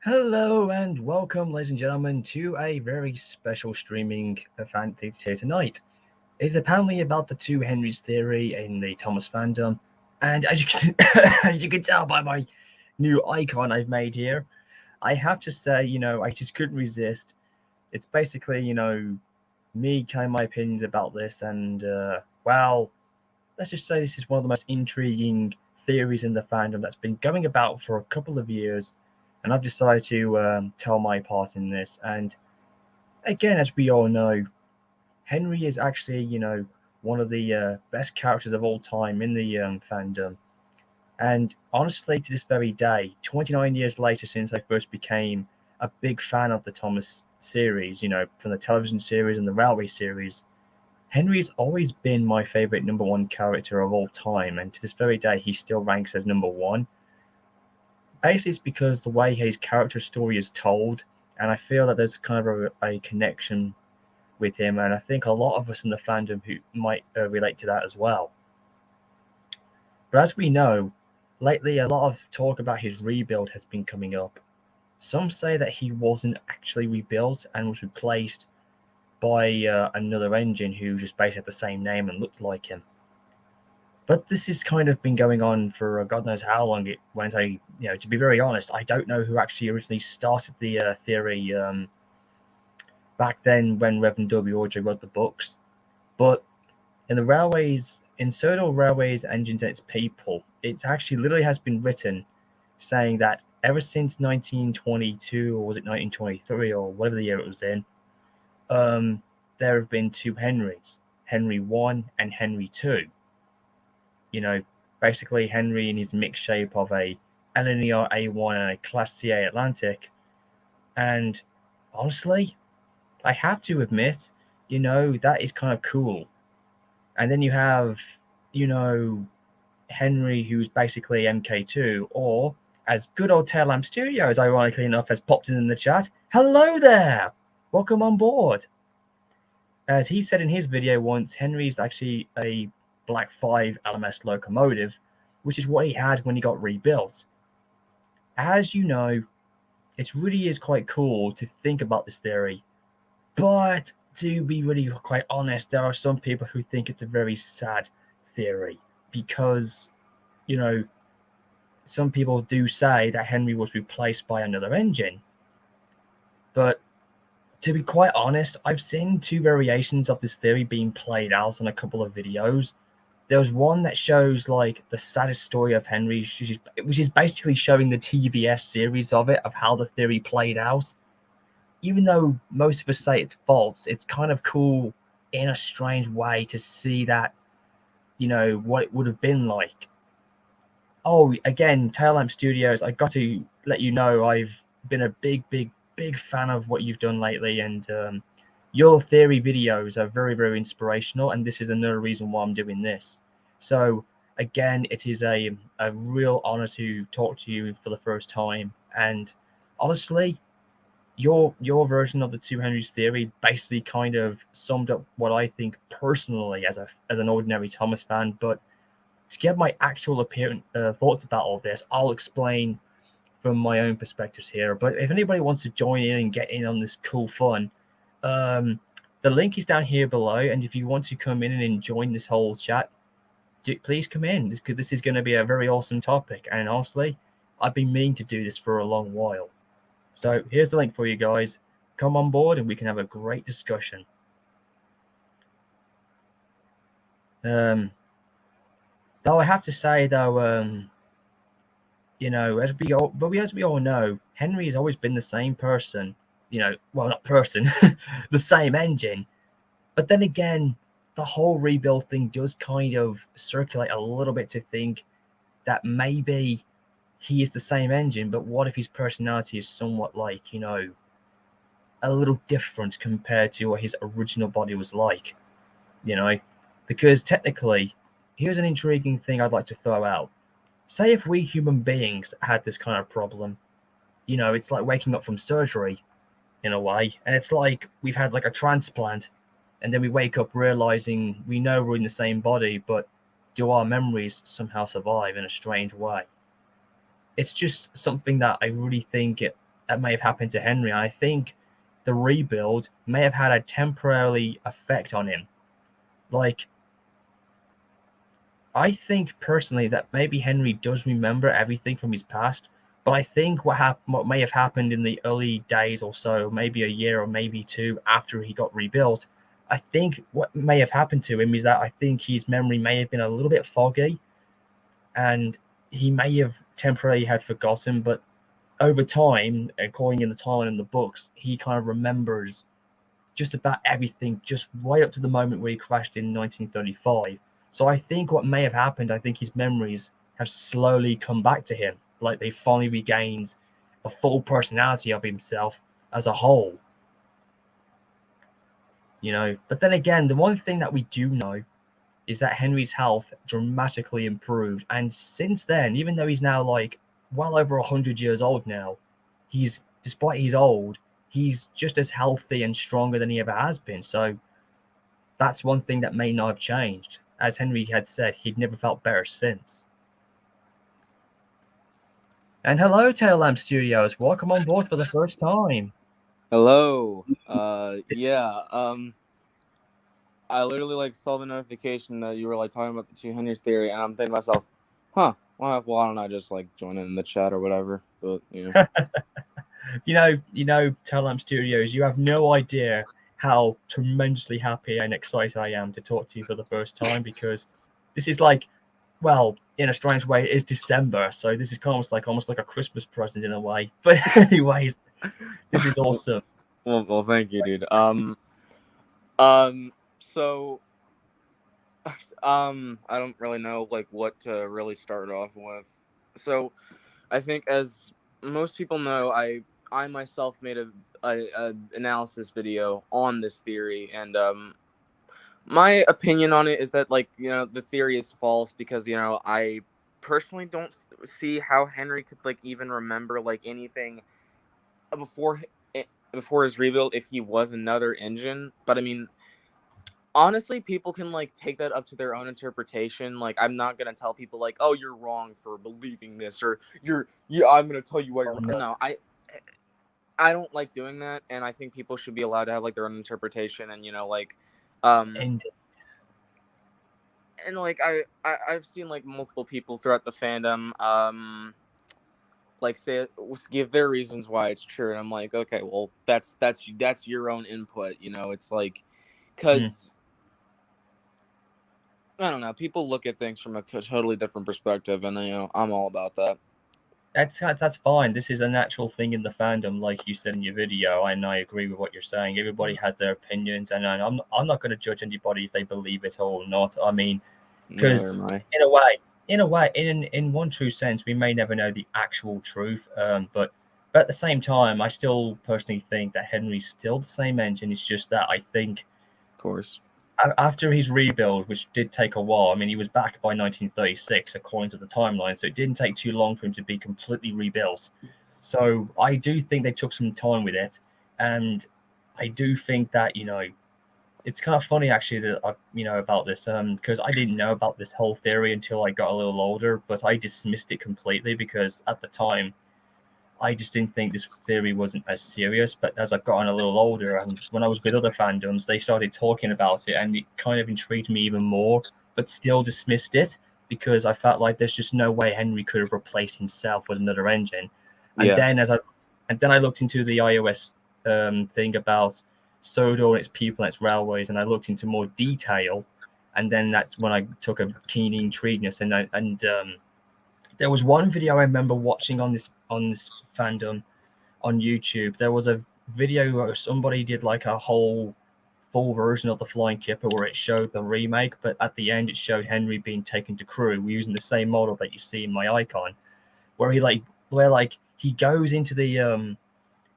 Hello and welcome, ladies and gentlemen, to a very special streaming event here tonight. It's apparently about the two Henrys theory in the Thomas Fandom, and as you can, as you can tell by my new icon I've made here, I have to say, I just couldn't resist. It's basically, me telling my opinions about this, and well, let's just say this is one of the most intriguing theories in the fandom that's been going about for a couple of years, and I've decided to tell my part in this. And again, as we all know, Henry is actually, one of the best characters of all time in the fandom. And honestly, to this very day, 29 years later since I first became a big fan of the Thomas series, from the television series and the Railway series, Henry's always been my favorite number one character of all time, and to this very day, he still ranks as number one. Basically, it's because the way his character story is told, and I feel that there's kind of a connection with him, and I think a lot of us in the fandom who might relate to that as well. But as we know, lately a lot of talk about his rebuild has been coming up. Some say that he wasn't actually rebuilt and was replaced by another engine who just basically had the same name and looked like him. But this has kind of been going on for God knows how long. It went. To be very honest, I don't know who actually originally started the theory back then when Reverend W. Orjo wrote the books. But in the railways, in Sodal Railways, Engines and its People, it actually literally has been written saying that ever since 1922, or was it 1923, or whatever the year it was in, there have been two Henrys, Henry I and Henry II. You know, basically Henry in his mixed shape of a LNER A1 and a Class CA Atlantic. And honestly, I have to admit, that is kind of cool. And then you have, you know, Henry, who's basically MK2, or as good old Tail Lamp Studios, ironically enough, has popped in the chat. Hello there! Welcome on board. As he said in his video once, Henry's actually a Black 5 LMS locomotive, which is what he had when he got rebuilt. As you know, it really is quite cool to think about this theory, but to be really quite honest, there are some people who think it's a very sad theory because, you know, some people do say that Henry was replaced by another engine. But to be quite honest, I've seen two variations of this theory being played out on a couple of videos. There's one that shows like the saddest story of Henry, which is basically showing the TBS series of it, of how the theory played out. Even though most of us say it's false, it's kind of cool in a strange way to see that, what it would have been like. Oh, again, Tail Lamp Studios, I got to let you know I've been a big fan of what you've done lately, and your theory videos are very, very inspirational, and this is another reason why I'm doing this. So, again, it is a real honor to talk to you for the first time, and honestly, your version of the two Henrys theory basically kind of summed up what I think personally as an ordinary Thomas fan. But to get my actual thoughts about all this, I'll explain from my own perspectives here. But if anybody wants to join in and get in on this cool fun, the link is down here below. And if you want to come in and join this whole chat, please come in, because this is going to be a very awesome topic. And honestly, I've been meaning to do this for a long while. So here's the link for you guys. Come on board and we can have a great discussion. Though I have to say, though, as we all know, Henry has always been the same person. Well, not person, the same engine. But then again, the whole rebuild thing does kind of circulate a little bit to think that maybe he is the same engine, but what if his personality is somewhat like, a little different compared to what his original body was like, Because technically, here's an intriguing thing I'd like to throw out. Say if we human beings had this kind of problem, it's like waking up from surgery in a way, and it's like we've had like a transplant, and then we wake up realizing we know we're in the same body, but do our memories somehow survive in a strange way? It's just something that I really think that may have happened to Henry. And I think the rebuild may have had a temporary effect on him. Like, I think personally that maybe Henry does remember everything from his past, but I think what may have happened in the early days or so, maybe a year or maybe two after he got rebuilt, I think what may have happened to him is that I think his memory may have been a little bit foggy, and he may have temporarily had forgotten, but over time, according in the timeline in the books, he kind of remembers just about everything, just right up to the moment where he crashed in 1935. So I think what may have happened, I think his memories have slowly come back to him, like they finally regained a full personality of himself as a whole, you know. But then again, the one thing that we do know is that Henry's health dramatically improved, and since then, even though he's now like well over 100 years old now, he's despite he's old, he's just as healthy and stronger than he ever has been. So that's one thing that may not have changed. As Henry had said, he'd never felt better since. And hello, Tail Lamp Studios. Welcome on board for the first time. Hello. It's, I literally like saw the notification that you were like talking about the two Henrys theory, and I'm thinking to myself, huh? Well, why don't I just like join in the chat or whatever? But you know, Tail Lamp Studios. You have no idea how tremendously happy and excited I am to talk to you for the first time, because this is like, well, in a strange way, it is December, so this is almost like a Christmas present in a way. But anyways, this is awesome. well, thank you, dude. So, I don't really know like what to really start off with. So, I think as most people know, I myself made a analysis video on this theory, and my opinion on it is that like the theory is false because I personally don't see how Henry could like even remember like anything before before his rebuild if he was another engine. But I mean, honestly, people can like take that up to their own interpretation. Like, I'm not gonna tell people like, oh, you're wrong for believing this, or I'm gonna tell you why you're Oh, wrong. no. No, I don't like doing that, and I think people should be allowed to have like their own interpretation, and And and like I've seen like multiple people throughout the fandom like say give their reasons why it's true, and I'm like, okay, well that's your own input, it's like because I don't know, people look at things from a totally different perspective, and I'm all about that. that's fine. This is a natural thing in the fandom, like you said in your video, and I agree with what you're saying. Everybody has their opinions, and I'm not going to judge anybody if they believe it or not. I mean, Neither because am I. in one true sense, we may never know the actual truth. But at the same time, I still personally think that Henry's still the same engine. It's just that I think Of course. after his rebuild, which did take a while, I mean, he was back by 1936, according to the timeline, so it didn't take too long for him to be completely rebuilt. So I do think they took some time with it, and I do think that, it's kind of funny actually that about this, because I didn't know about this whole theory until I got a little older, but I dismissed it completely because at the time I just didn't think this theory wasn't as serious. But as I've gotten a little older, and when I was with other fandoms, they started talking about it, and it kind of intrigued me even more. But still dismissed it because I felt like there's just no way Henry could have replaced himself with another engine. And Yeah. then I looked into the iOS thing about Sodor and its people and its railways, and I looked into more detail. And then that's when I took a keen intrigueness, and there was one video I remember watching on this fandom on YouTube. There was a video where somebody did like a whole full version of the Flying Kipper where it showed the remake, but at the end it showed Henry being taken to crew using the same model that you see in my icon, where he goes into the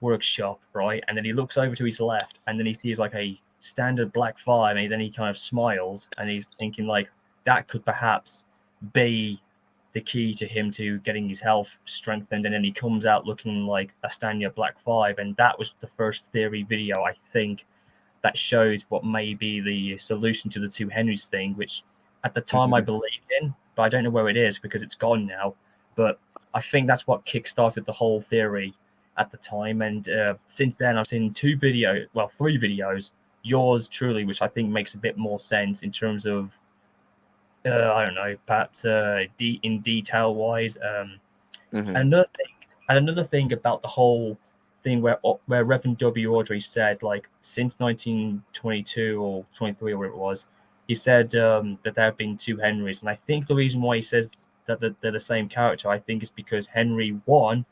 workshop, right, and then he looks over to his left, and then he sees like a standard Black 5, and then he kind of smiles, and he's thinking like that could perhaps be the key to him to getting his health strengthened, and then he comes out looking like a standard Black 5, and that was the first theory video I think that shows what may be the solution to the two Henrys thing, which at the time I believed in, but I don't know where it is because it's gone now. But I think that's what kickstarted the whole theory. at the time. And since then, I've seen three videos, yours truly, which I think makes a bit more sense in terms of, I don't know, perhaps in detail wise. Mm-hmm. And another thing about the whole thing where Reverend W. Audrey said, like, since 1922 or 23 or whatever it was, he said that there have been two Henrys. And I think the reason why he says that they're the same character, I think, is because Henry 1,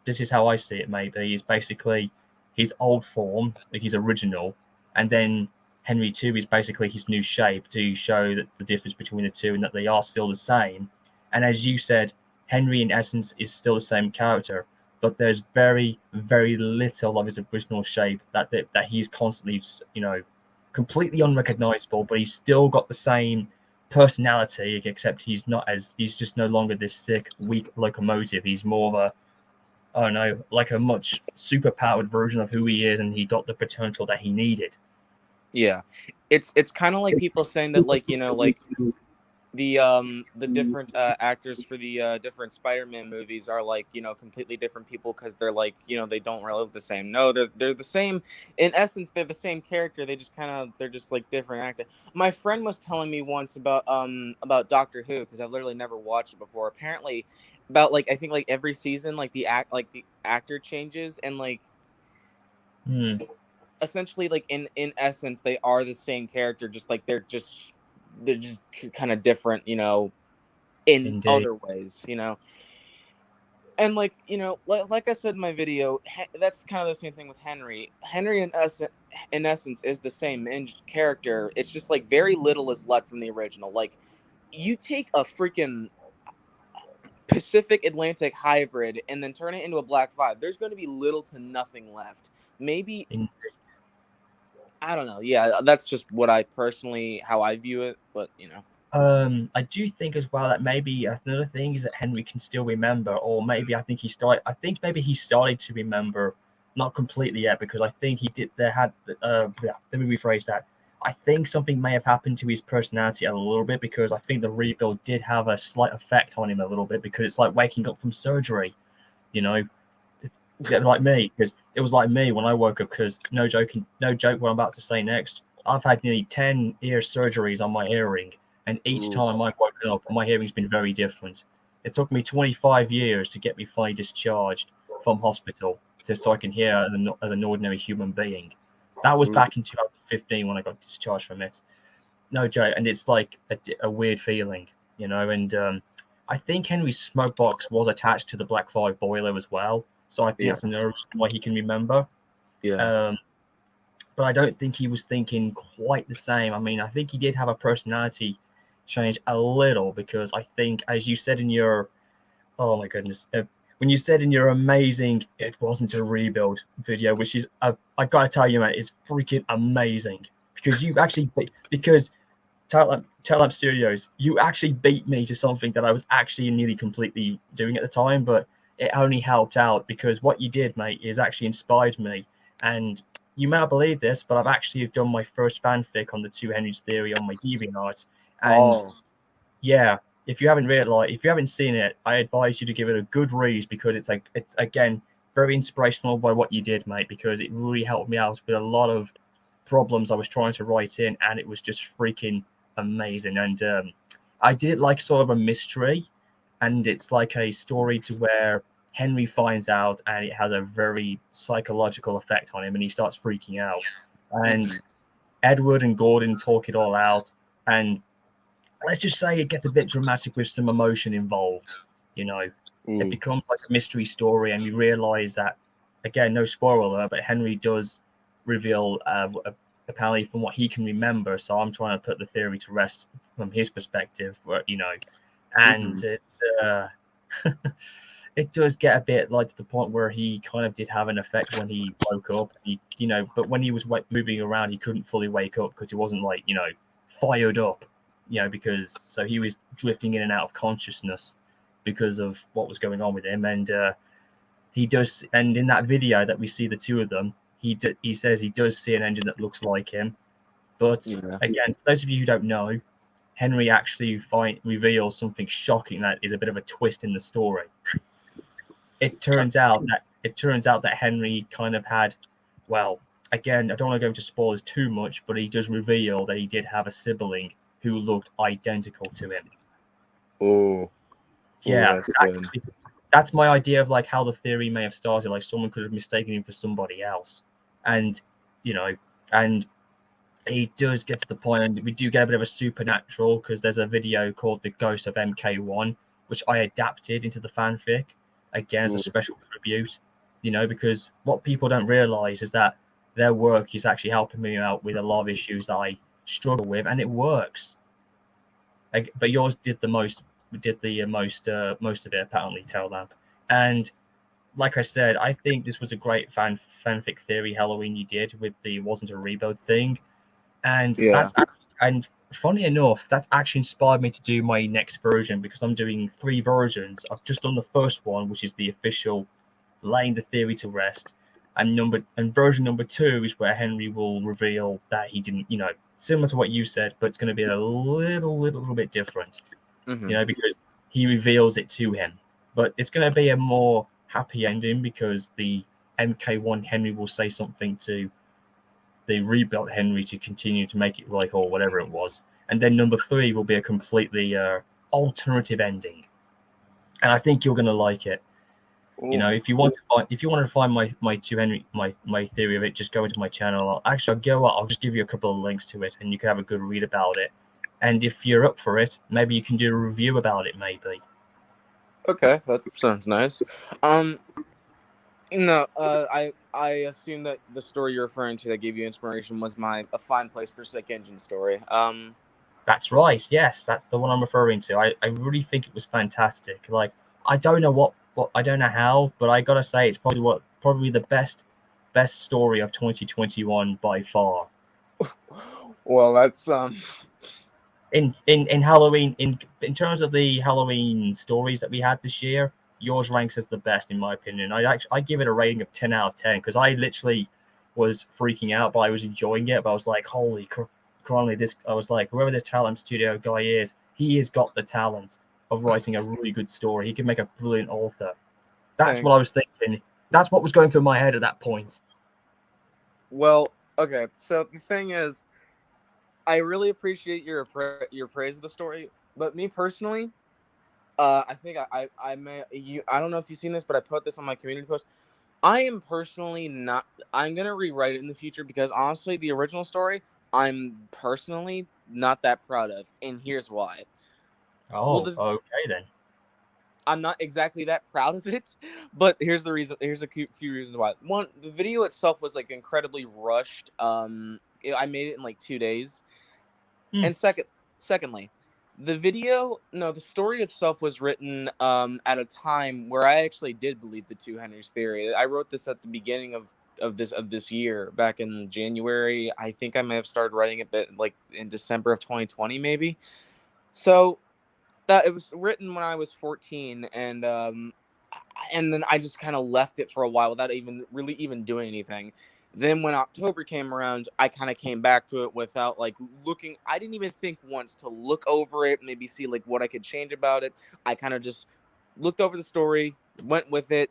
this is how I see it, maybe, is basically his old form, like his original, and then Henry 2 is basically his new shape to show that the difference between the two and that they are still the same. And as you said, Henry in essence is still the same character, but there's very, very little of his original shape that he's constantly, completely unrecognizable, but he's still got the same personality, except he's just no longer this sick, weak locomotive. He's more of a, I don't know, like a much super powered version of who he is, and he got the potential that he needed. Yeah, it's kind of like people saying that, like, like the different actors for the different Spider-Man movies are, like, completely different people because they're, like, they don't really look the same. No, they're the same in essence. They're the same character. They're just like different actors. My friend was telling me once about Doctor Who, because I've literally never watched it before. Apparently, about, like, I think, like, every season, like, the actor changes, and, like, Hmm. essentially, like, in essence, they are the same character, just like they're just kind of different, in Indeed. other ways, and, like, like I said in my video, that's kind of the same thing with Henry in essence is the same character. It's just, like, very little is left from the original. Like, you take a freaking Pacific Atlantic hybrid and then turn it into a Black 5, there's going to be little to nothing left. Maybe, Indeed. I don't know. Yeah, that's just what I personally, how I view it. But, I do think as well that maybe another thing is that Henry can still remember, or maybe I think he started. I think maybe he started to remember, not completely yet, because I think he did. There had. Yeah, let me rephrase that. I think something may have happened to his personality a little bit, because I think the rebuild did have a slight effect on him a little bit, because it's like waking up from surgery, you know. Yeah, like me, because it was like me when I woke up. Because no joking, no joke, what I'm about to say next. I've had nearly 10 ear surgeries on my hearing, and each ooh, time I've woken up, my hearing's been very different. It took me 25 years to get me finally discharged from hospital, so I can hear as an ordinary human being. That was ooh, back in 2015 when I got discharged from it. No joke, and it's like a weird feeling, and I think Henry's smoke box was attached to the Black 5 boiler as well, so I think yeah, that's another reason why he can remember. yeah, Um, but I don't think he was thinking quite the same. I mean, I think he did have a personality change a little, because I think, as you said in your, oh my goodness, when you said in your amazing "it wasn't a rebuild" video, which is, I gotta tell you, man, it's freaking amazing, because you actually, because Taillamp Studios, you actually beat me to something that I was actually nearly completely doing at the time, but it only helped out because what you did, mate, is actually inspired me. And you may not believe this, but I've actually done my first fanfic on the two Henrys theory on my DeviantArt. And oh, yeah, if you haven't seen it, I advise you to give it a good read, because it's again very inspirational by what you did, mate, because it really helped me out with a lot of problems I was trying to write in, and it was just freaking amazing. And I did it like sort of a mystery, and it's like a story to where Henry finds out, and it has a very psychological effect on him, and he starts freaking out. And mhm, Edward and Gordon talk it all out, and let's just say it gets a bit dramatic with some emotion involved. You know, it ooh, becomes like a mystery story, and we realize that, again, no spoiler alert, but Henry does reveal apparently from what he can remember. So I'm trying to put the theory to rest from his perspective, and mhm, it does get a bit like to the point where he kind of did have an effect when he woke up. But when he was moving around, he couldn't fully wake up because he wasn't like fired up, because so he was drifting in and out of consciousness because of what was going on with him. And he does, and in that video that we see the two of them, he says he does see an engine that looks like him. But yeah, again, for those of you who don't know, Henry actually reveals something shocking that is a bit of a twist in the story. it turns out that Henry kind of had, well, again, I don't want to go into spoilers too much, but he does reveal that he did have a sibling who looked identical to him. Oh, Yeah, that's good. that's my idea of like how the theory may have started. Like someone could have mistaken him for somebody else, and you know, and he does get to the point, and we do get a bit of a supernatural because there's a video called "The Ghost of MK1," which I adapted into the fanfic again as a Ooh. special tribute. Because what people don't realize is that their work is actually helping me out with a lot of issues that I struggle with, and it works. But yours did the most of it apparently, Taillamp. And like I said, I think this was a great fanfic theory Halloween you did with the wasn't a rebuild thing, and Yeah. and funny enough, that's actually inspired me to do my next version because I'm doing 3 versions. I've just done the first one, which is the official laying the theory to rest, and version number 2 is where Henry will reveal that he didn't, similar to what you said, but it's going to be a little bit different, because he reveals it to him. But it's going to be a more happy ending because the MK1 Henry will say something to the rebuilt Henry to continue to make it like, or whatever it was. And then number 3 will be a completely alternative ending. And I think you're going to like it. If you want to find my two Henry my theory of it, just go into my channel. I'll just give you a couple of links to it, and you can have a good read about it. And if you're up for it, maybe you can do a review about it. Maybe. Okay, that sounds nice. No, I assume that the story you're referring to that gave you inspiration was A Fine Place for Sick Engine story. That's right. Yes, that's the one I'm referring to. I really think it was fantastic. Like, I don't know I don't know how, but I gotta say it's probably the best story of 2021 by far. Well, that's In Halloween, in terms of the Halloween stories that we had this year, yours ranks as the best in my opinion. I give it a rating of 10 out of 10 because I literally was freaking out, but I was enjoying it. But I was like, holy crap, this! I was like, whoever this talent studio guy is, he has got the talent of writing a really good story. He can make a brilliant author. That's what I thanks. was thinking. That's what was going through my head at that point. Well, okay. So the thing is, I really appreciate your praise of the story, but me personally, I think I may I don't know if you've seen this, but I put this on my community post. I am personally not. I'm gonna rewrite it in the future because honestly, the original story, I'm personally not that proud of, and here's why. Well, Oh, okay then. I'm not exactly that proud of it, but here's the reason. Here's a few reasons why. One, the video itself was like incredibly rushed. I made it in like 2 days, and secondly, the story itself was written at a time where I actually did believe the two Henrys theory. I wrote this at the beginning of this year, back in January. I think I may have started writing it like in December of 2020, maybe. So that it was written when I was 14, and then I just kind of left it for a while without even doing anything. Then when October came around, I kind of came back to it without like looking. I didn't even think once to look over it, maybe see like what I could change about it. I kind of just looked over the story, went with it,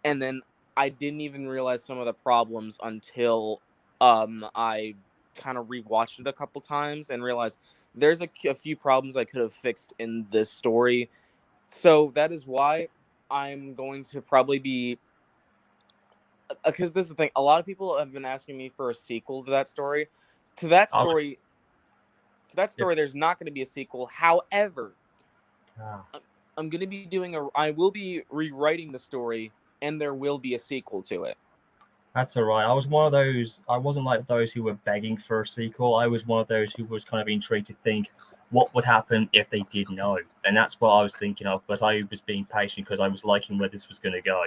and then I didn't even realize some of the problems until I kind of rewatched it a couple times and realized there's a few problems I could have fixed in this story. So that is why I'm going to probably be, because this is the thing. A lot of people have been asking me for a sequel to that story. To that I was, story, there's not going to be a sequel. However, ah. I'm going to be I will be rewriting the story, and there will be a sequel to it. That's all right. I was one of those. I wasn't like those who were begging for a sequel. I was one of those who was kind of intrigued to think what would happen if they did know, and that's what I was thinking of. But I was being patient because I was liking where this was going to go.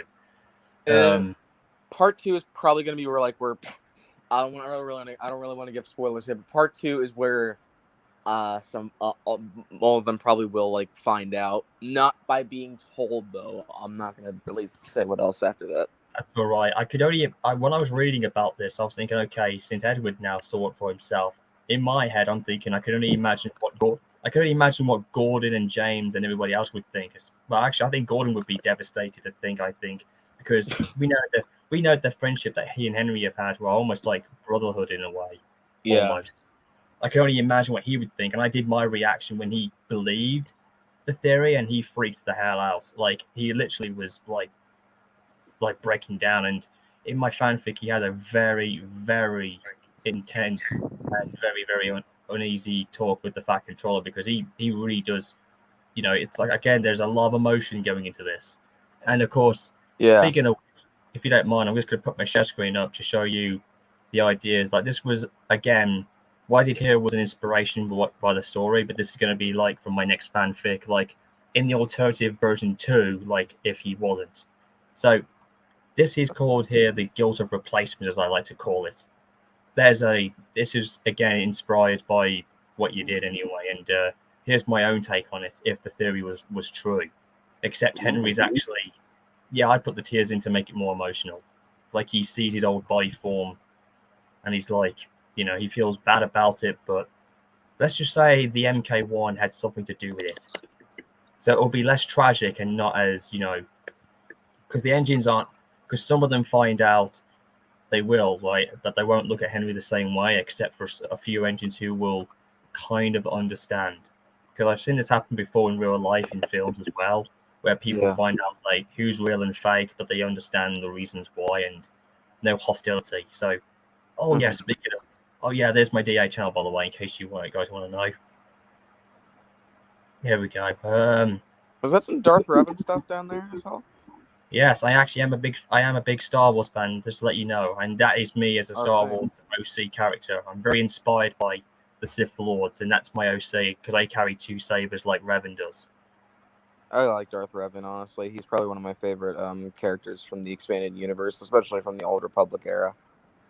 Part 2 is probably going to be where I don't really want to give spoilers here, but part 2 is where some all of them probably will like find out, not by being told though. I'm not gonna really say what else after that. That's all right. When I was reading about this, I was thinking, okay, since Edward now saw it for himself, in my head, I'm thinking I could only imagine I can only imagine what Gordon and James and everybody else would think. Well, actually, I think Gordon would be devastated to think. I think because we know the friendship that he and Henry have had were almost like brotherhood in a way, Yeah. almost. I can only imagine what he would think, and I did my reaction when he believed the theory, and he freaked the hell out. Like he literally was like breaking down. And in my fanfic, he had a very very intense and very uneasy talk with the Fat Controller because he really does. You know, it's like again, there's a lot of emotion going into this, and of course, Yeah. speaking of, if you don't mind, I'm just going to put my share screen up to show you the ideas. Like this was again, what I did here was an inspiration by the story, but this is going to be like from my next fanfic, like in the alternative version 2, like if he wasn't. So this is called here the guilt of replacement, as I like to call it. This is again inspired by what you did anyway, and here's my own take on it. If the theory was true, except Henry's actually, yeah, I put the tears in to make it more emotional. Like he sees his old body form, and he's like, you know, he feels bad about it, but let's just say the MK1 had something to do with it, so it'll be less tragic and not as, you know, because the engines aren't, because some of them find out they will, right? But they won't look at Henry the same way, except for a few engines who will kind of understand. Because I've seen this happen before in real life in films as well, where people Yeah. find out like who's real and fake, but they understand the reasons why and no hostility. So, oh yeah, speaking of, oh yeah, there's my DA channel by the way, in case you guys want to know. Here we go. Was that some Darth Revan stuff down there? I saw. Yes, I am a big Star Wars fan, just to let you know, and that is me as a Star Same. Wars OC character. I'm very inspired by the Sith Lords, and that's my OC because I carry 2 sabers like Revan does. I like Darth Revan, honestly. He's probably one of my favorite characters from the expanded universe, especially from the Old Republic era.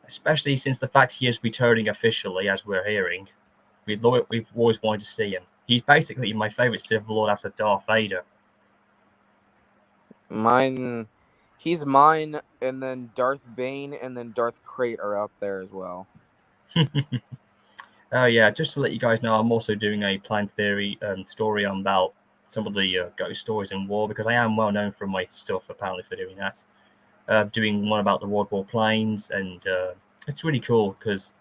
Especially since the fact he is returning officially, as we're hearing. We've always wanted to see him. He's basically my favorite Sith Lord after Darth Vader. He's mine, and then Darth Bane and then Darth Krayt are up there as well. Oh yeah, just to let you guys know, I'm also doing a planned theory story on about some of the ghost stories in war because I am well known for my stuff apparently for doing that. Doing one about the World War planes, and it's really cool because,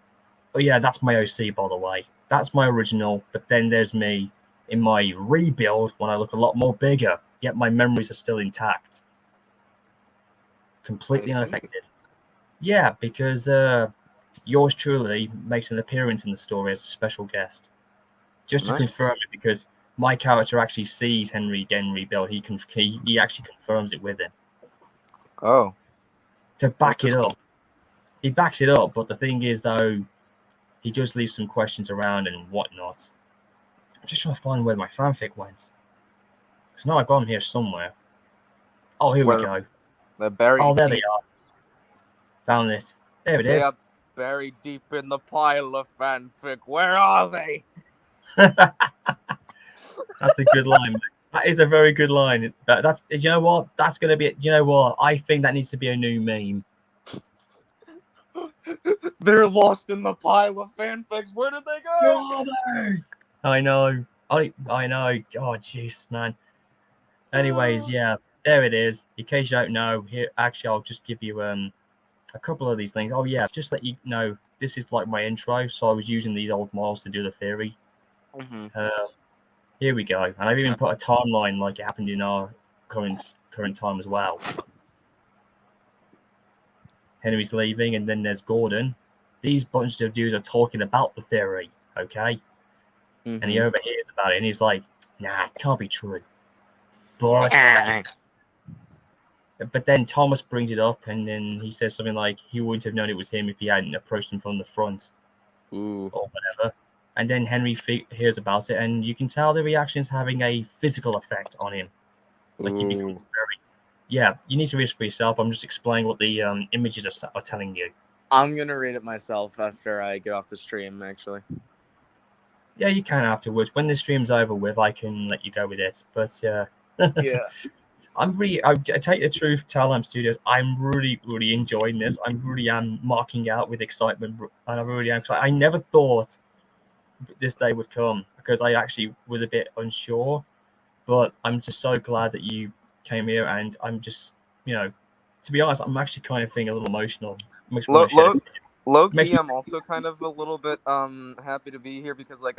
oh yeah, that's my OC by the way. That's my original, but then there's me in my rebuild when I look a lot more bigger, yet my memories are still intact, completely unaffected. Yeah, because yours truly makes an appearance in the story as a special guest. Just to confirm it, because my character actually sees Henry again rebuild. He actually confirms it with him. Oh. To back it up. He backs it up, but the thing is, though, he just leaves some questions around and whatnot. I'm just trying to find where my fanfic went. So now I've got them here somewhere. Oh, here we go. They're buried. Oh, there they are. Found it. There it is. They are buried deep in the pile of fanfic. Where are they? That's a good line. That is a very good line. That's, you know what? That's gonna be. You know what? I think that needs to be a new meme. They're lost in the pile of fanfics. Where did they go? Where are they? I know. I know. Oh, jeez, man. Anyways, yeah, there it is. In case you don't know, here actually I'll just give you a couple of these things. Oh yeah, just let you know this is like my intro. So I was using these old models to do the theory. Here we go, and I've even put a timeline like it happened in our current time as well. Henry's leaving, and then there's Gordon. These bunch of dudes are talking about the theory, okay? And he overhears about it, and he's like, "Nah, it can't be true." But then Thomas brings it up, and then he says something like he wouldn't have known it was him if he hadn't approached him from the front, or whatever. And then Henry hears about it, and you can tell the reaction's having a physical effect on him. Like he becomes very. Yeah, you need to read it for yourself. I'm just explaining what the images are telling you. I'm gonna read it myself after I get off the stream, actually. Yeah, you can afterwards. When the stream's over with, I can let you go with it. But yeah. I take the truth, Talam Studios. I'm really enjoying this. I really am marking out with excitement, and I really am. I never thought this day would come. because I actually was a bit unsure. But I'm just so glad that you came here, and I'm just, to be honest, I'm actually kind of feeling a little emotional. Makes me Low, want to shed. low, low Makes key, me, I'm also kind of a little bit happy to be here because like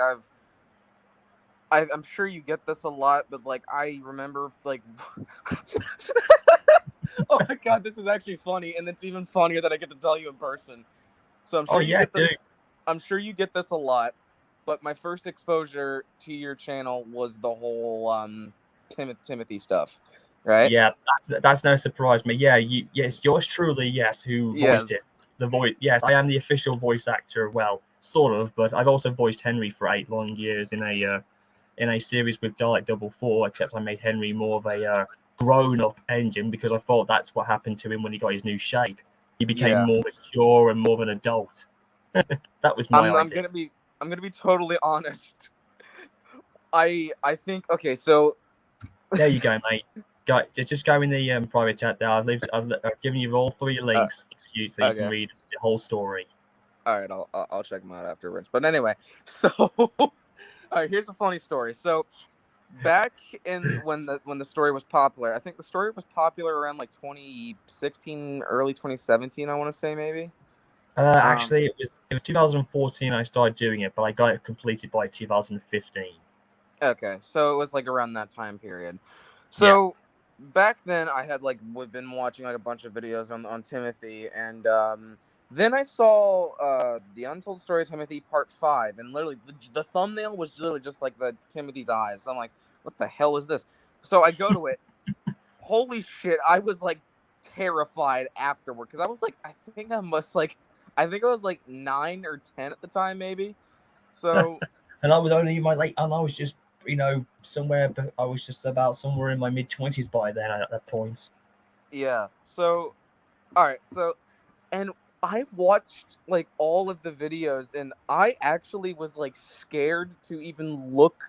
I'm sure you get this a lot, but like I remember like oh my god, this is actually funny, and it's even funnier that I get to tell you in person. So I'm oh sure you yeah, get this. dude. I'm sure you get this a lot, but my first exposure to your channel was the whole Timothy stuff, right? Yeah, that's no surprise, me. Yeah, yes, yours truly, yes, who voiced it. Yes. The voice, yes, I am the official voice actor. Well, sort of, but I've also voiced Henry for 8 long years in a series with Dalek Double Four. Except I made Henry more of a grown-up engine because I thought that's what happened to him when he got his new shape. He became Yeah. more mature and more of an adult. That was my I'm idea. gonna be totally honest. I think okay, so There you go, mate. Just go in the private chat there. I've given you all 3 uh, links for you so you can okay. read the whole story. All right, I'll check them out afterwards. But anyway, so all right, here's a funny story. So back in when the story was popular, I think the story was popular around like 2016, early 2017. I want to say maybe. Um, Actually, it was 2014 I started doing it, but I got it completed by 2015. okay, so it was like around that time period. Yeah. So back then, I had like been watching like a bunch of videos on Timothy, and then I saw the Untold Story of Timothy Part 5, and literally the thumbnail was literally just like the Timothy's eyes. So I'm like, what the hell is this? So I go to it. Holy shit! I was like terrified afterward because I was like, I think I was like 9 or 10 at the time, maybe. So And I was only in my late, and I was just, somewhere, but I was just about somewhere in my mid-20s by then at that point. yeah. So all right. So and I've watched like all of the videos, and I actually was like scared to even look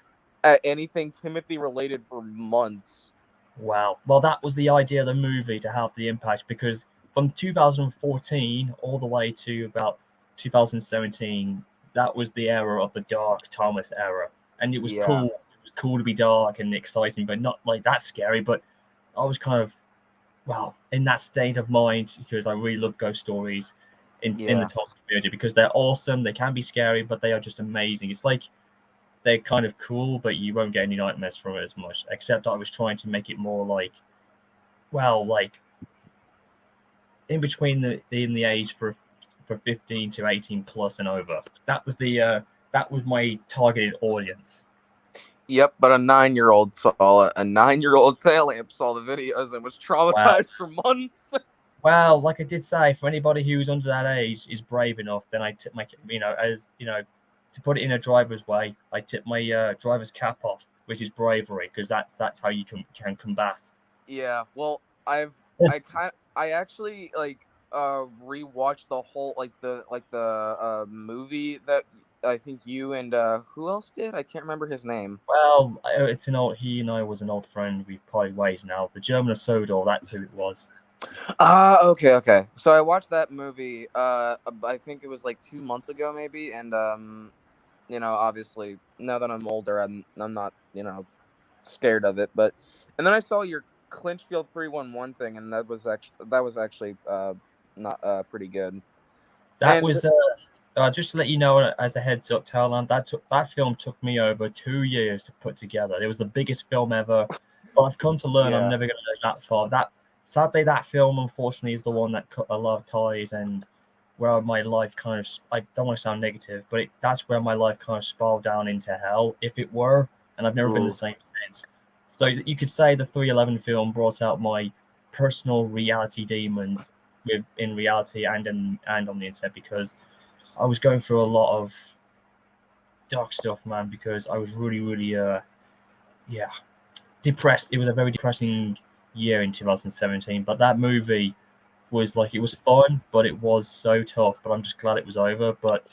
at anything Timothy related for months. Wow. Well, that was the idea of the movie to have the impact because from 2014 all the way to about 2017, that was the era of the dark Thomas era. And it was Yeah. cool. It was cool to be dark and exciting, but not like that scary. But I was kind of, well, in that state of mind because I really love ghost stories in the Yeah. Thomas community because they're awesome. They can be scary, but they are just amazing. It's like they're kind of cool, but you won't get any nightmares from it as much. Except I was trying to make it more like, well, like in between the age for 15 to 18 plus and over. That was my targeted audience. Yep. But a 9-year-old saw it. A 9-year-old tail amp saw the videos and was Wow. traumatized for months. Well, like I did say, for anybody who's under that age is brave enough, then I tip my, as to put it in a driver's way, I tip my driver's cap off, which is bravery, because that's how you can combat. Yeah. Well, I actually like rewatched the whole like the movie that I think you and who else did? I can't remember his name. Well, it's an old. He and I was an old friend. We've parted ways now. The German Sodor, that's who it was. Ah, okay, okay. So I watched that movie. I think it was like 2 months ago, maybe. And obviously, now that I'm older, I'm not scared of it. But and then I saw your Clinchfield 311 thing, and that was actually not pretty good. That And was just to let you know as a heads up, Talon. That film took me over 2 years to put together. It was the biggest film ever. But I've come to learn I'm yeah, never going to go that far. That sadly, that film unfortunately is the one that cut a lot of ties and where my life kind of. I don't want to sound negative, but that's where my life kind of spiraled down into hell, if it were. And I've never been the ooh, same since. So you could say the 311 film brought out my personal reality demons in reality and on the internet because I was going through a lot of dark stuff, man, because I was really, really, yeah, depressed. It was a very depressing year in 2017. But that movie was like, it was fun, but it was so tough. But I'm just glad it was over. But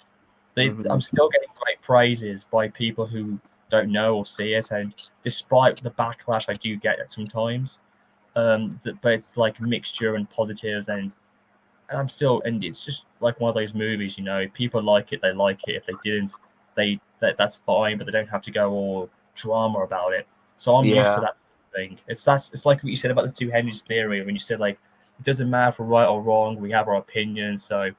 hmm I'm still getting great praises by people who don't know or see it. And despite the backlash I do get at sometimes, but it's like mixture and positives and I'm still, and it's just like one of those movies, people like it, they like it. If they didn't, they that's fine, but they don't have to go all drama about it. So I'm used to Yeah. that thing. It's like what you said about the two Henrys theory when you said like it doesn't matter if we're right or wrong, we have our opinions. So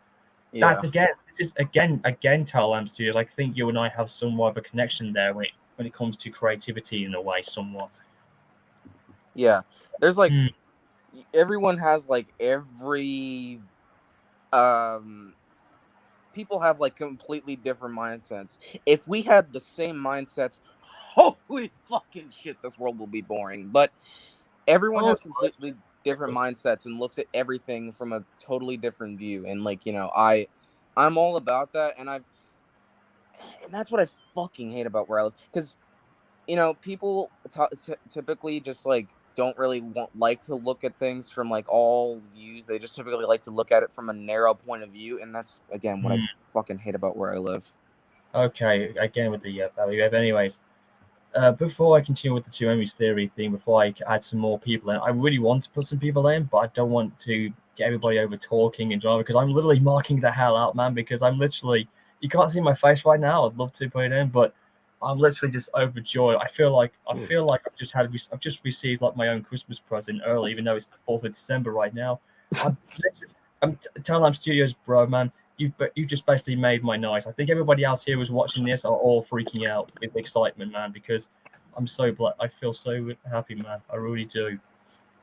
Yeah. that's this is again Talam Studios. I think you and I have somewhat of a connection there when it comes to creativity in a way, somewhat. Yeah. There's like Hmm. everyone has like every um people have like completely different mindsets. If we had the same mindsets, holy fucking shit, this world will be boring. But everyone Oh, has completely different mindsets and looks at everything from a totally different view. And like, I'm all about that, and that's what I fucking hate about where I live, because people typically just like don't really like to look at things from like all views. They just typically like to look at it from a narrow point of view, and that's again what I hmm. fucking hate about where I live. Okay. Again with the value web. Anyways, before I continue with the two Henrys theory thing, before I add some more people in, I really want to put some people in, but I don't want to get everybody over talking and drama because I'm literally marking the hell out, man. Because I'm literally, you can't see my face right now. I'd love to put it in, but I'm literally just overjoyed. I feel like I've just received like my own Christmas present early, even though it's the 4th of December right now. I'm Talent Studios, bro, man. You just basically made my night. I think everybody else here who's watching this are all freaking out with excitement, man, because I feel so happy, man. I really do.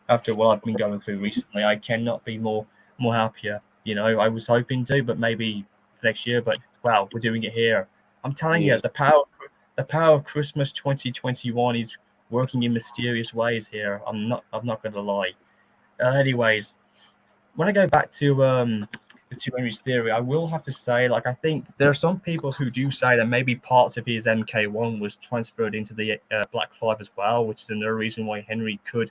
After what I've been going through recently, I cannot be more happier. I was hoping to, but maybe next year. But wow, we're doing it here. I'm telling Yeah. you, the power of Christmas 2021 is working in mysterious ways here. I'm not gonna lie. Anyways, when I go back to the two Henry's theory, I will have to say, like, I think there are some people who do say that maybe parts of his MK1 was transferred into the Black Five as well, which is another reason why Henry could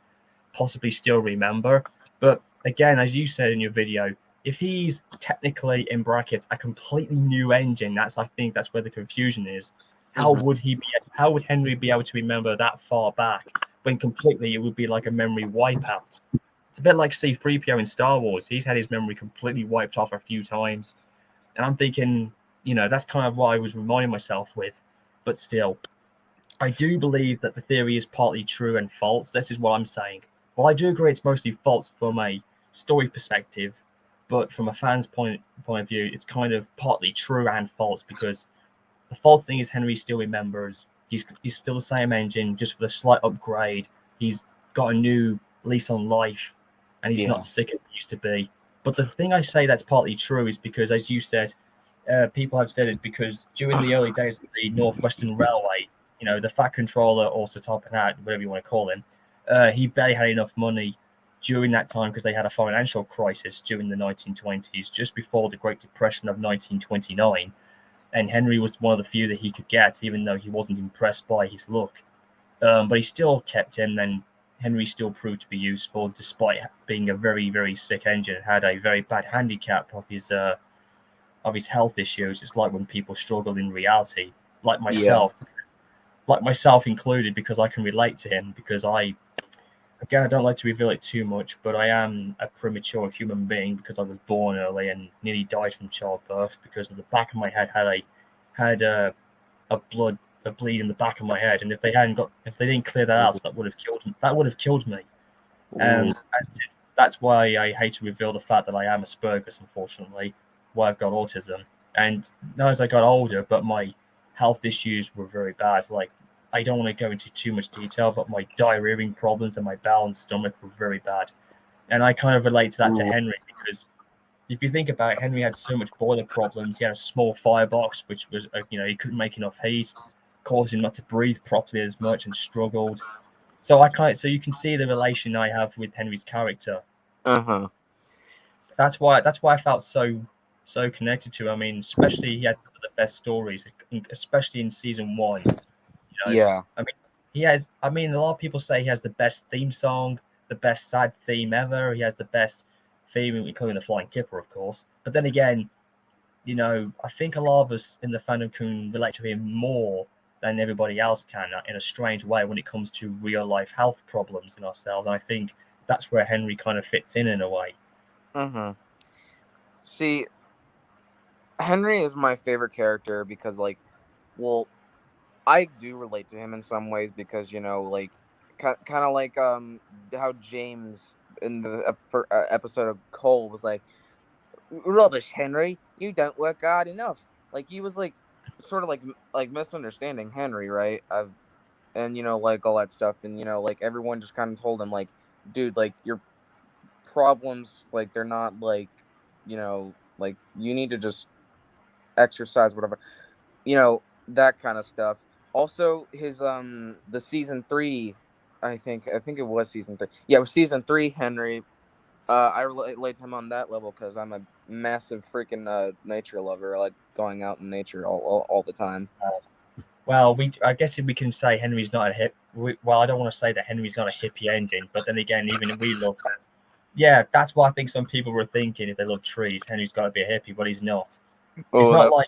possibly still remember. But again, as you said in your video, if he's technically in brackets a completely new engine, I think that's where the confusion is. How Hmm. would he be? How would Henry be able to remember that far back when completely it would be like a memory wipeout? It's a bit like C-3PO in Star Wars. He's had his memory completely wiped off a few times. And I'm thinking, that's kind of what I was reminding myself with. But still, I do believe that the theory is partly true and false. This is what I'm saying. Well, I do agree it's mostly false from a story perspective, but from a fan's point of view, it's kind of partly true and false because the false thing is Henry still remembers. He's still the same engine, just with a slight upgrade. He's got a new lease on life, and he's Yeah. not sick as he used to be. But the thing I say that's partly true is because, as you said, people have said it because during the early days of the Northwestern Railway, the Fat Controller or Sir Top Hat, whatever you want to call him, he barely had enough money during that time because they had a financial crisis during the 1920s, just before the Great Depression of 1929, and Henry was one of the few that he could get, even though he wasn't impressed by his look. But he still kept him, and Henry still proved to be useful despite being a very, very sick engine. Had a very bad handicap of his health issues. It's like when people struggle in reality, like Yeah. myself, like myself included, because I can relate to him. Because again, I don't like to reveal it too much, but I am a premature human being because I was born early and nearly died from childbirth because of the back of my head had a blood a bleed in the back of my head, and if they didn't clear that out, that would have killed me. That would have killed me. Ooh. That's why I hate to reveal the fact that I am Asperger's, unfortunately, why I've got autism. And now as I got older, but my health issues were very bad. Like, I don't want to go into too much detail, but my diarrhea problems and my bowel and stomach were very bad. And I kind of relate to that to Ooh. Henry because if you think about it, Henry had so much boiler problems. He had a small firebox, which was, he couldn't make enough heat, caused him not to breathe properly as much and struggled. So you can see the relation I have with Henry's character. Uh-huh. That's why I felt so connected to him. I mean, especially he had some of the best stories, especially in season one. Yeah. I mean, he has. I mean, a lot of people say he has the best theme song, the best sad theme ever. He has the best theme, including the Flying Kipper, of course. But then again, I think a lot of us in the fandom can relate to him more than everybody else can in a strange way when it comes to real life health problems in ourselves. And I think that's where Henry kind of fits in a way. Uh-huh. See, Henry is my favorite character because, like, well, I do relate to him in some ways because like kind of like how James in the episode of Cole was like, rubbish, Henry, you don't work hard enough. Like he was like sort of like misunderstanding Henry, right? And like all that stuff, and like everyone just kind of told him like, dude, like your problems, like they're not like, like you need to just exercise, whatever, that kind of stuff. Also, his the season 3, I think it was season 3. Yeah, it was season 3. Henry, I relate to him on that level because I'm a massive freaking nature lover. I like going out in nature all the time. Well, I guess we can say Henry's not a hip. Well, I don't want to say that Henry's not a hippie ending, but then again, even we love. Yeah, that's what I think some people were thinking if they love trees. Henry's got to be a hippie, but he's not. It's not Oh, like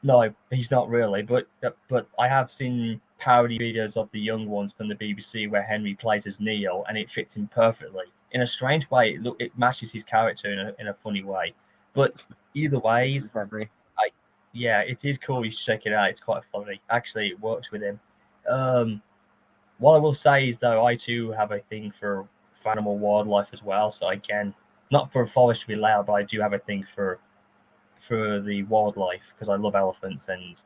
no, he's not really. But I have seen parody videos of the young ones from the BBC where Henry plays as Neil, and it fits him perfectly. In a strange way, it matches his character in a funny way. But either ways, Henry. I yeah, it is cool. You should check it out. It's quite funny. Actually, it works with him. Um, what I will say is though, I too have a thing for animal wildlife as well. So again, not for forestry layout, but I do have a thing for the wildlife because I love elephants and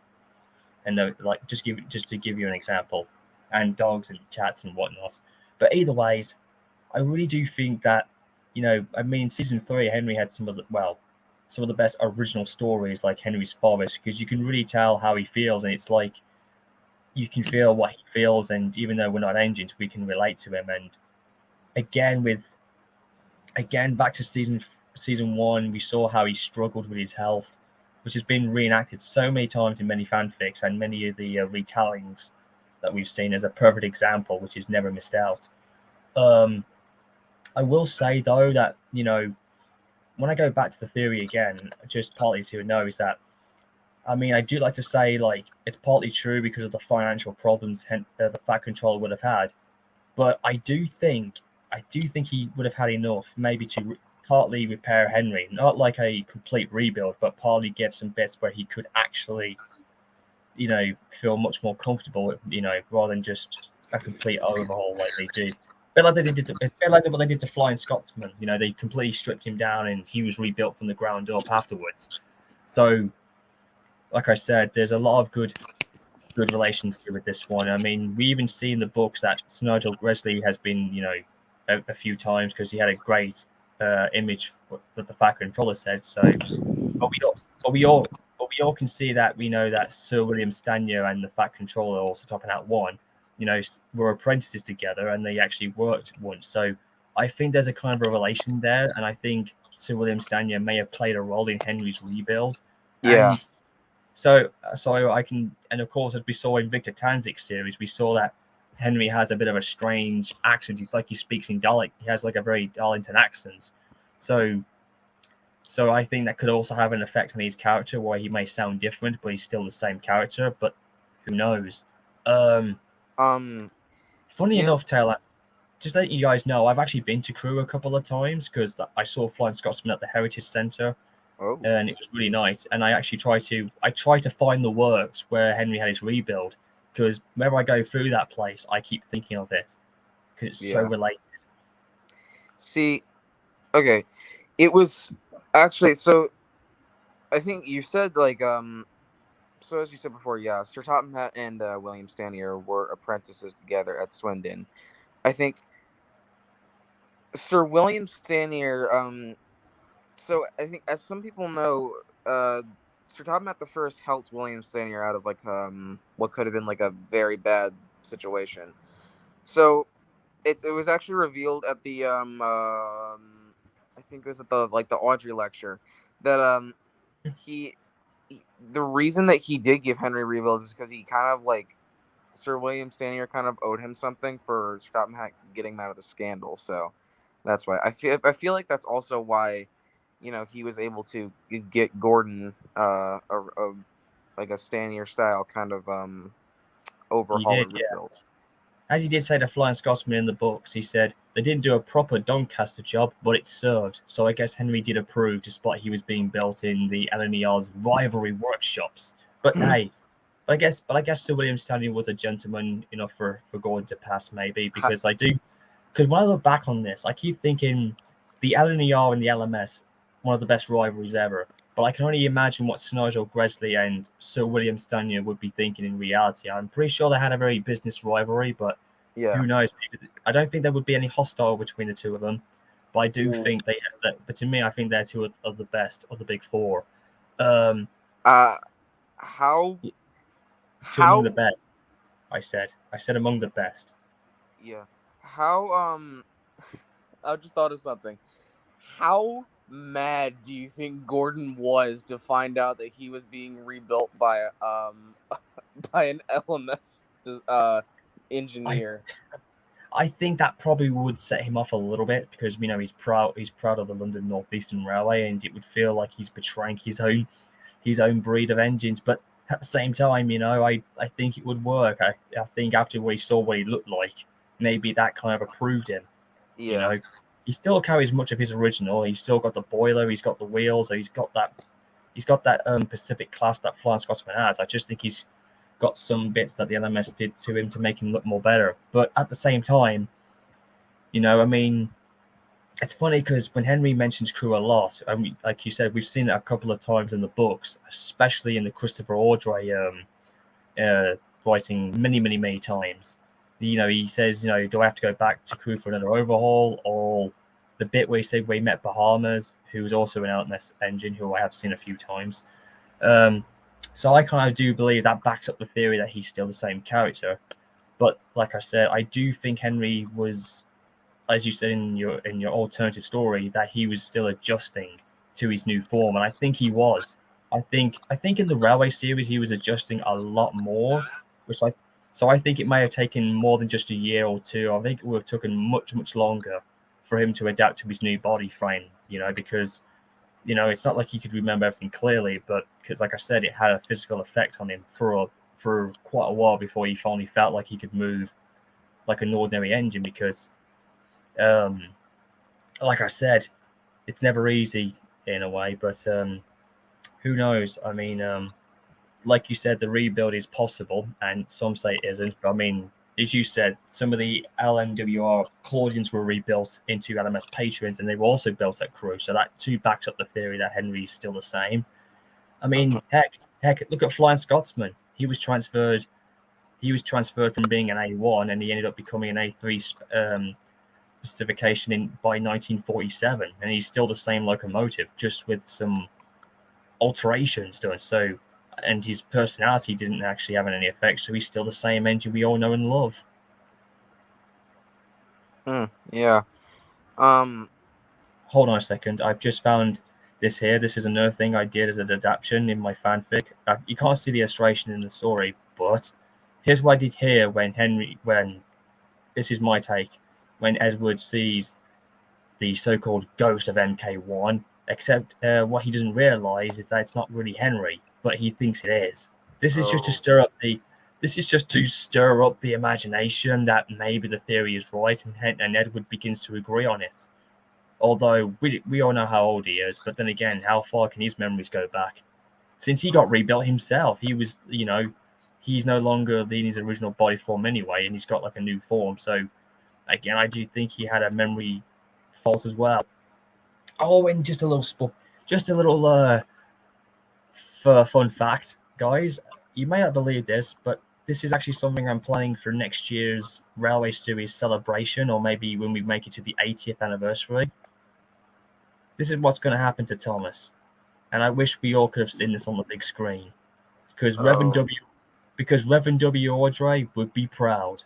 like just to give you an example, and dogs and cats and whatnot. But either ways, I really do think that I mean, season 3, Henry had some of the best original stories like Henry's Forest because you can really tell how he feels, and it's like you can feel what he feels, and even though we're not engines, we can relate to him. And again, back to season 1, we saw how he struggled with his health, which has been reenacted so many times in many fanfics and many of the retellings that we've seen as a perfect example, which is never missed out. Um, I will say though that when I go back to the theory again, just partly to know is that I mean I do like to say like it's partly true because of the financial problems the Fat Controller would have had, but I do think he would have had enough maybe to partly repair Henry, not like a complete rebuild, but partly get some bits where he could actually, feel much more comfortable, rather than just a complete overhaul like they do. A bit like what they did to Flying Scotsman. They completely stripped him down and he was rebuilt from the ground up afterwards. So, like I said, there's a lot of good relations here with this one. I mean, we even see in the books that Nigel Gresley has been, a few times because he had a great image that the Fat Controller said. So, but we all, but we all can see that we know that Sir William Stanyer and the Fat Controller, also topping out one, were apprentices together and they actually worked once. So I think there's a kind of a relation there, and I think Sir William Stanyer may have played a role in Henry's rebuild, Yeah. and so I can, and of course, as we saw in Victor Tanzik's series, we saw that Henry has a bit of a strange accent. He's like he speaks in Dalek. He has like a very Darlington accent. So, so I think that could also have an effect on his character, where he may sound different, but he's still the same character. But who knows? Um, Um. Funny Here. enough, Taylor, just to let you guys know, I've actually been to Crewe a couple of times because I saw Flying Scotsman at the Heritage Centre, Oh. and it was really nice. And I actually try to find the works where Henry had his rebuild because whenever I go through that place, I keep thinking of it because it's so Yeah. related. See. Okay. It was actually so. I think you said like So as you said before, yeah, Sir Topham Hatt and William Stanier were apprentices together at Swindon. I think Sir William Stanier. So I think, as some people know, Sir Topham Hatt the First helped William Stanier out of like what could have been like a very bad situation. So it was actually revealed at the I think it was at the Audrey lecture that he, the reason that he did give Henry rebuild is because he kind of like Sir William Stanier kind of owed him something for Scott Hack getting him out of the scandal. So that's why I feel like that's also why he was able to get Gordon like a Stanier style kind of He overhaul or did, yeah. rebuild. As he did say to Flying Scotsman in the books, he said they didn't do a proper Doncaster job, but it served. So I guess Henry did approve, despite he was being built in the LNER's rivalry workshops. But hey, But I guess Sir William Stanley was a gentleman enough for Gordon to pass, maybe, because because when I look back on this, I keep thinking the LNER and the LMS, one of the best rivalries ever. But I can only imagine what Nigel Gresley and Sir William Stanley would be thinking in reality. I'm pretty sure they had a very business rivalry, but Yeah. who knows? I don't think there would be any hostile between the two of them. But I do think they. But to me, I think they're two of the best of the big four. Um, How Two among the how best. I said among the best. yeah. How I just thought of something. How mad do you think Gordon was to find out that he was being rebuilt by by an LMS I engineer? I think that probably would set him off a little bit because he's proud of the London North Eastern Railway, and it would feel like he's betraying his own breed of engines. But at the same time, I think it would work. I think after we saw what he looked like, maybe that kind of approved him. You Yeah. know, he still carries much of his original. He's still got the boiler. He's got the wheels. He's got that Pacific class that Flying Scotsman has. I just think he's got some bits that the LMS did to him to make him look more better. But at the same time, I mean, it's funny because when Henry mentions crew a lot, I mean, like you said, we've seen it a couple of times in the books, especially in the Christopher Ordray writing many times. He says, do I have to go back to crew for another overhaul? Or the bit where he said we met Bahamas, who was also an LMS engine, who I have seen a few times. Um, so I kind of do believe that backs up the theory that he's still the same character. But like I said, I do think Henry was, as you said in your alternative story, that he was still adjusting to his new form, and I think he was. I think in the Railway series he was adjusting a lot more, which like so I think it may have taken more than just a year or two. I think it would have taken much longer for him to adapt to his new body frame. Because it's not like he could remember everything clearly, but because, like I said, it had a physical effect on him for quite a while before he finally felt like he could move like an ordinary engine. Because, um, like I said, it's never easy in a way, but who knows? I mean, like you said, the rebuild is possible, and some say it isn't. But I mean, as you said, some of the LMWR Claudians were rebuilt into LMS Patrons, and they were also built at Crew. So that too backs up the theory that Henry's still the same. I mean, heck, look at Flying Scotsman. He was transferred from being an A1, and he ended up becoming an A3 specification by 1947, and he's still the same locomotive, just with some alterations done. So, and his personality didn't actually have any effect, so he's still the same engine we all know and love. Yeah. Um. Hold on a second, I've just found this here. This is another thing I did as an adaptation in my fanfic. You can't see the illustration in the story, but here's what I did here when this is my take, when Edward sees the so-called ghost of MK1. Except what he doesn't realize is that it's not really Henry, but he thinks it is. This is just to Oh. stir up the. This is just to stir up the imagination that maybe the theory is right, and Edward begins to agree on it. Although we all know how old he is, but then again, how far can his memories go back? Since he got rebuilt himself, he was, he's no longer in his original body form anyway, and he's got like a new form. So again, I do think he had a memory fault as well. Oh, and just a little fun fact, guys. You may not believe this, but this is actually something I'm planning for next year's Railway Series celebration, or maybe when we make it to the 80th anniversary. This is what's going to happen to Thomas, and I wish we all could have seen this on the big screen, because Oh. Reverend W. Audrey would be proud.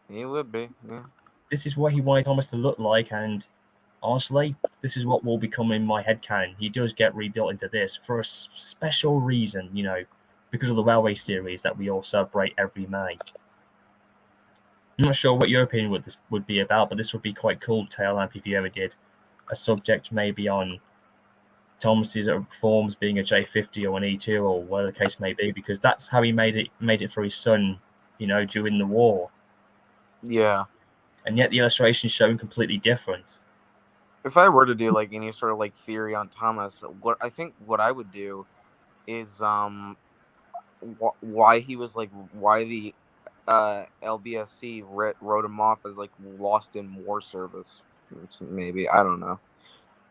He would be. Yeah. This is what he wanted Thomas to look like, and honestly, this is what will become in my headcanon. He does get rebuilt into this for a special reason, because of the Railway series that we all celebrate every May. I'm not sure what your opinion would be about, but this would be quite cool, Taillamp, if you ever did a subject maybe on Thomas's forms being a J50 or an E2 or whatever the case may be, because that's how he made it for his son, during the war. Yeah. And yet the illustration's showing completely different. If I were to do like any sort of like theory on Thomas, what I would do is why he was like why the LBSC wrote him off as like lost in war service. Maybe, I don't know.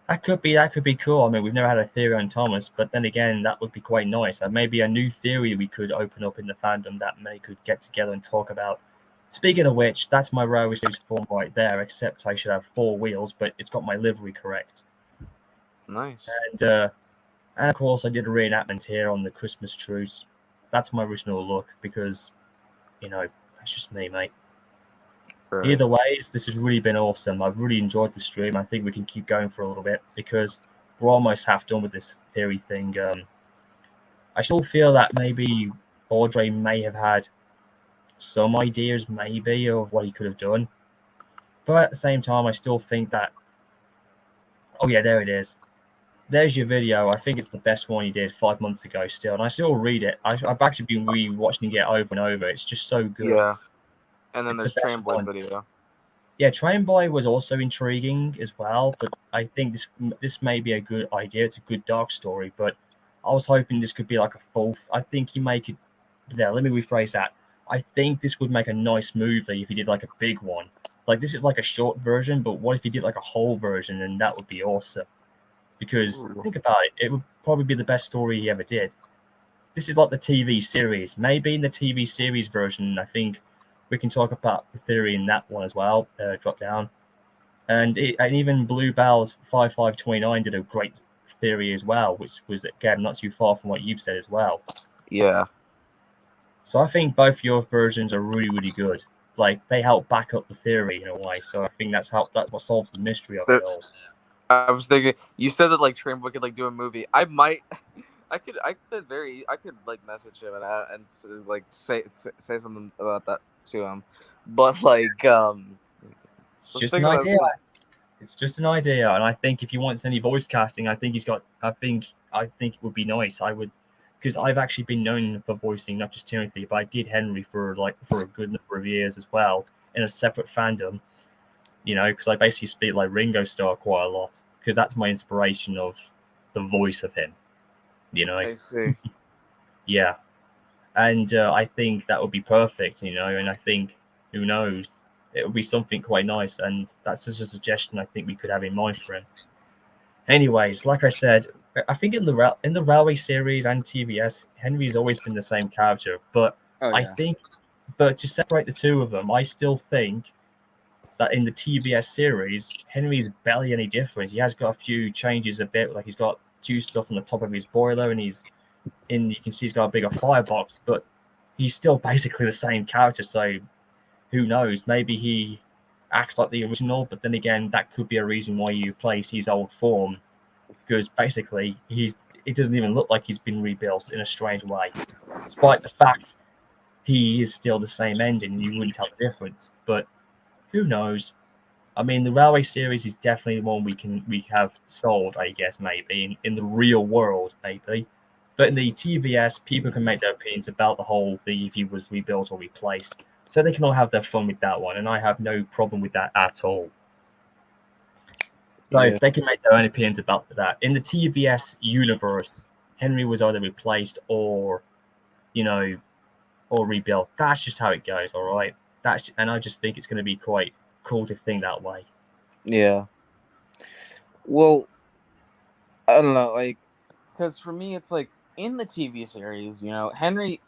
That could be cool. I mean, we've never had a theory on Thomas, but then again, that would be quite nice. Maybe a new theory we could open up in the fandom that may could get together and talk about. Speaking of which, that's my Rivalry Series form right there, except I should have 4 wheels, but it's got my livery correct. Nice. And of course, I did a reenactment here on the Christmas truce. That's my original look because, that's just me, mate. Right. Either ways, this has really been awesome. I've really enjoyed the stream. I think we can keep going for a little bit because we're almost half done with this theory thing. I still feel that maybe Audrey may have had some ideas, maybe, of what he could have done. But at the same time, I still think that. Oh, yeah, there it is. There's your video. I think it's the best one you did 5 months ago still. And I still read it. I've actually been re-watching it over and over. It's just so good. Yeah. And then It's the there's best Train Boy's one. video. Yeah, Train Boy was also intriguing as well, but I think this may be a good idea. It's a good dark story, but I was hoping this could be like a full. I think he make it. Yeah, let me rephrase that. I think this would make a nice movie if he did like a big one. Like this is like a short version, but what if he did like a whole version, and that would be awesome. Because Ooh. think about it, it would probably be the best story he ever did. This is like the TV series. Maybe in the TV series version, I think we can talk about the theory in that one as well. Drop down. And even Bluebell's 5529 did a great theory as well, which was, again, not too far from what you've said as well. Yeah. So I think both your versions are really, really good. Like, they help back up the theory in a way. So I think that's what solves the mystery of it all. I was thinking, you said that like Train Boy could like do a movie. I might, I could like message him and like say something about that to him. But like, It's let's just an think about idea. It's just an idea, and I think if he wants any voice casting, I think it would be nice. I would, because I've actually been known for voicing not just Timothy, but I did Henry for a good number of years as well in a separate fandom. Because I basically speak like Ringo Starr quite a lot because that's my inspiration of the voice of him. I see. Yeah, and I think that would be perfect. And I think who knows, it would be something quite nice, and that's just a suggestion I think we could have in mind for him. Anyways, like I said, I think in the Railway series and TBS, Henry's always been the same character. But Oh I yeah. think, but to separate the two of them, I still think that in the TBS series, Henry's barely any different. He has got a few changes a bit, like he's got 2 stuff on the top of his boiler, and you can see he's got a bigger firebox, but he's still basically the same character. So who knows? Maybe he acts like the original, but then again, that could be a reason why you place his old form because basically it doesn't even look like he's been rebuilt in a strange way, despite the fact he is still the same engine. You wouldn't tell the difference, but who knows? I mean, the Railway series is definitely the one we have sold, I guess, maybe in the real world, maybe. But in the TVS, people can make their opinions about the whole thing if he was rebuilt or replaced. So they can all have their fun with that one, and I have no problem with that at all. So Yeah. they can make their own opinions about that. In the TVS universe, Henry was either replaced you know, or rebuilt. That's just how it goes, all right? And I just think it's going to be quite cool to think that way. Yeah. Well, I don't know, like, because for me, it's like in the TV series, Henry.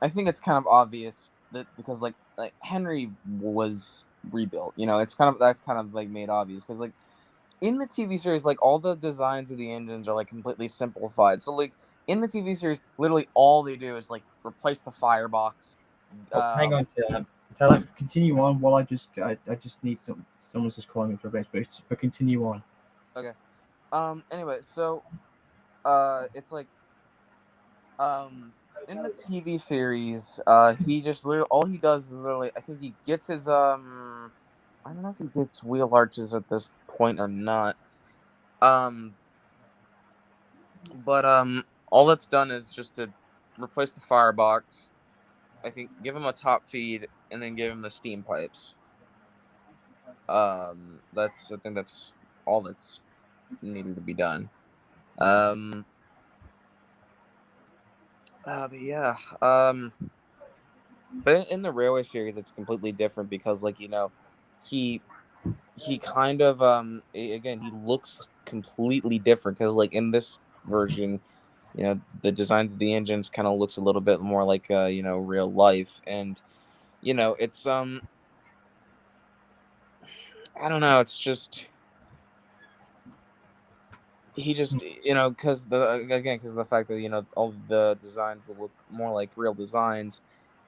I think it's kind of obvious that because like Henry was rebuilt. That's kind of like made obvious because like in the TV series, like all the designs of the engines are like completely simplified. So like in the TV series, literally all they do is like replace the firebox. Oh, hang on, Taylor. Continue on while I just need someone's just calling me for a bit, but continue on. Okay. Anyway, so it's like in the TV series, he just literally all he does is literally I think he gets his I don't know if he gets wheel arches at this point or not. Um, but all that's done is just to replace the firebox. I think give him a top feed and then give him the steam pipes. I think that's all that's needed to be done. Um, But yeah, but in the Railway series, it's completely different because, like, he he kind of again, he looks completely different because, like, in this version, the designs of the engines kind of looks a little bit more like real life, and it's I don't know, it's just he just because because the fact that all the designs look more like real designs,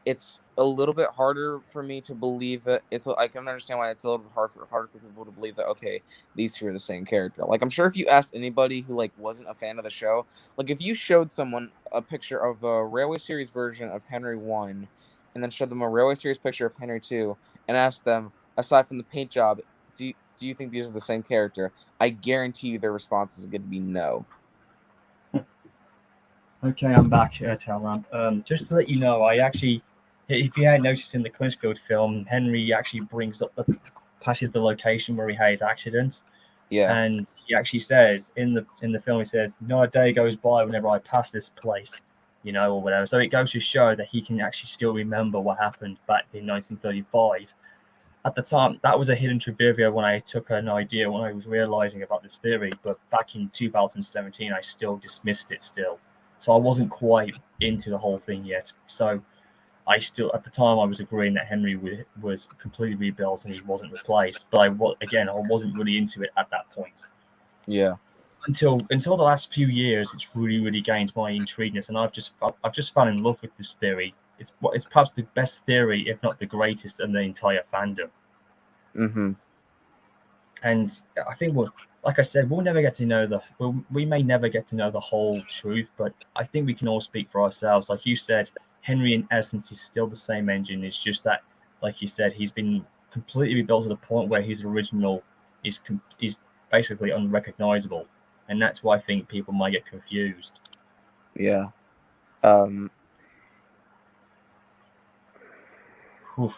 it's a little bit harder for me to believe that I can understand why it's a little bit harder for people to believe that, okay, these two are the same character. Like, I'm sure if you asked anybody who, like, wasn't a fan of the show, like, if you showed someone a picture of a Railway Series version of Henry 1 and then showed them a Railway Series picture of Henry 2 and asked them, aside from the paint job, do you think these are the same character? I guarantee you their response is going to be no. Okay, I'm back, Talran. Just to let you know, I actually, if you had noticed in the Clinchfield film, Henry actually passes the location where he had his accident, Yeah. and he actually says in the film, he says, "Not a day goes by whenever I pass this place, or whatever." So it goes to show that he can actually still remember what happened back in 1935. At the time, that was a hidden trivia when I took an idea when I was realizing about this theory. But back in 2017, I still dismissed it still, so I wasn't quite into the whole thing yet. So I still, at the time, I was agreeing that Henry was completely rebuilt and he wasn't replaced. But again, I wasn't really into it at that point Yeah. until the last few years. It's really gained my intrigueness, and I've just fallen in love with this theory. It's perhaps the best theory, if not the greatest, in the entire fandom. Mm-hmm. And I think like I said, we'll never get to know we may never get to know the whole truth, but I think we can all speak for ourselves. Like you said, Henry in essence is still the same engine. It's just that, like you said, he's been completely rebuilt to the point where his original is basically unrecognizable, and that's why I think people might get confused. Yeah. Um, Oof.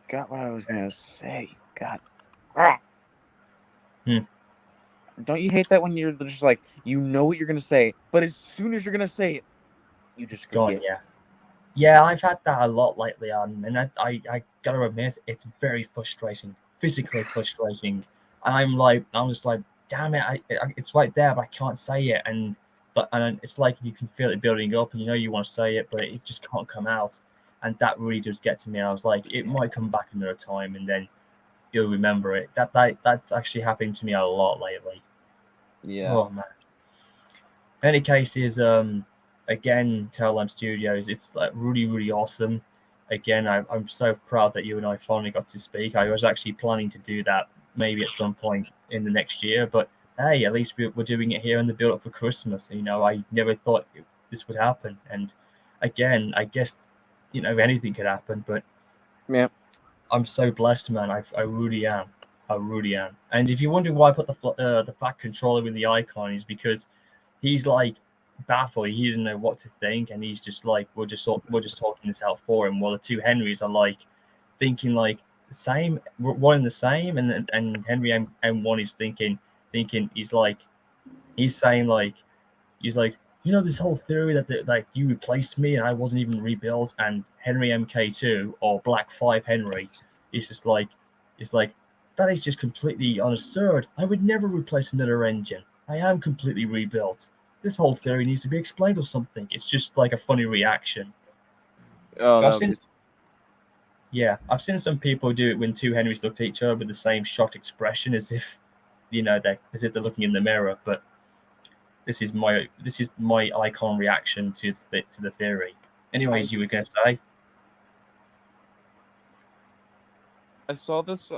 Got what I was gonna say. God. Ah! Hmm. Don't you hate that when you're just like, you know what you're gonna say, but as soon as you're gonna say it, you It's just gone. forget. Yeah. Yeah, I've had that a lot lately, and I gotta admit, it's very frustrating, physically frustrating. And I'm just like, damn it, it's right there, but I can't say it, and it's like you can feel it building up, and you want to say it, but it just can't come out, and that really does get to me. I was like, it might come back another time, and then you'll remember it. That's actually happened to me a lot lately. Yeah. Oh man. In any cases, again, Terralam Studios, it's like really awesome. Again, I'm so proud that you and I finally got to speak. I was actually planning to do that maybe at some point in the next year, but hey, at least we're doing it here in the build up for Christmas. I never thought this would happen, and again, I guess anything could happen, but Yeah. I'm so blessed, man. I really am. I really am. And if you're wondering why I put the fat controller in the icon, is because he's like baffled. He doesn't know what to think, and he's just like, we're just talking this out for him. While the two Henrys are like thinking like the same, one and the same, and Henry M1 is thinking he's saying like he's like, this whole theory that like you replaced me and I wasn't even rebuilt, and Henry MK2 or Black 5 Henry is just like, it's like, that is just completely absurd. I would never replace another engine. I am completely rebuilt. This whole theory needs to be explained or something. It's just like a funny reaction. Oh I've no. seen, yeah, I've seen some people do it when two Henrys look at each other with the same shocked expression, as if, as if they're looking in the mirror. But this is my icon reaction to the theory. I Anyways, you were s- gonna say? I saw this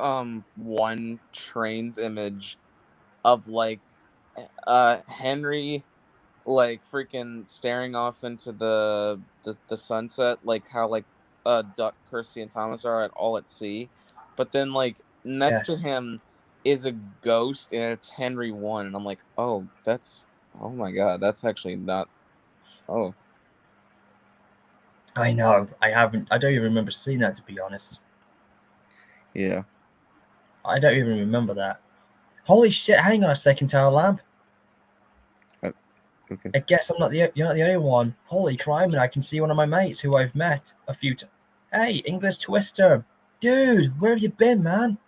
one trains image of, like, Henry, like, freaking staring off into the sunset, like how, like, Duck, Percy, and Thomas are at sea, but then, like, next to Yes, him is a ghost and it's Henry 1, and I'm like, oh my god, that's actually not. Oh. I know. I don't even remember seeing that, to be honest. Yeah. I don't even remember that. Holy shit! Hang on a second, Tower Lamp. Uh, Okay. I guess you're not the only one. Holy crime! And I can see one of my mates who I've met a few times. Hey, English Twister, dude, where have you been, man?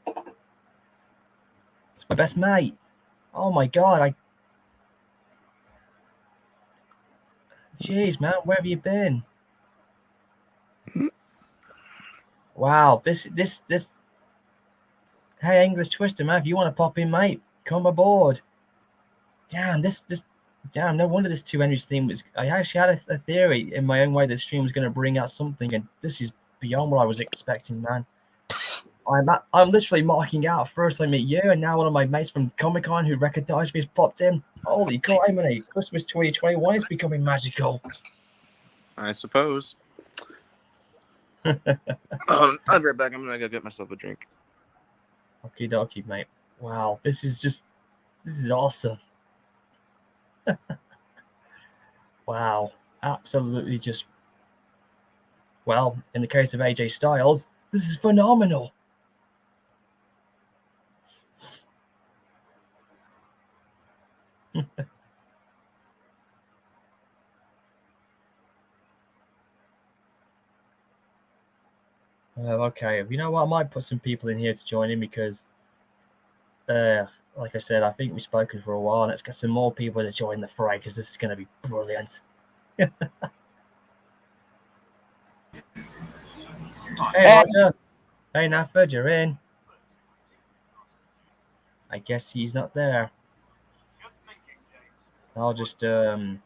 It's my best mate. Oh my god, jeez, man, where have you been? Wow, this. Hey, English Twister, man, if you want to pop in, mate, come aboard. Damn, damn, no wonder this Two Henrys theme was. I actually had a theory in my own way that the stream was going to bring out something, and this is beyond what I was expecting, man. I'm literally marking out. First I meet you, and now one of my mates from Comic Con who recognized me has popped in. Holy criminy! Christmas 2021 is becoming magical. I suppose. I'll be right back. I'm gonna go get myself a drink. Okie dokie, mate. Wow, this is awesome. Wow, absolutely just. Well, in the case of AJ Styles, this is phenomenal. Okay, you know what? I might put some people in here to join in because, like I said, I think we've spoken for a while. Let's get some more people to join the fray because this is going to be brilliant. Hey, Roger. Hey, Nafford, you're in. I guess he's not there. I'll just, oh,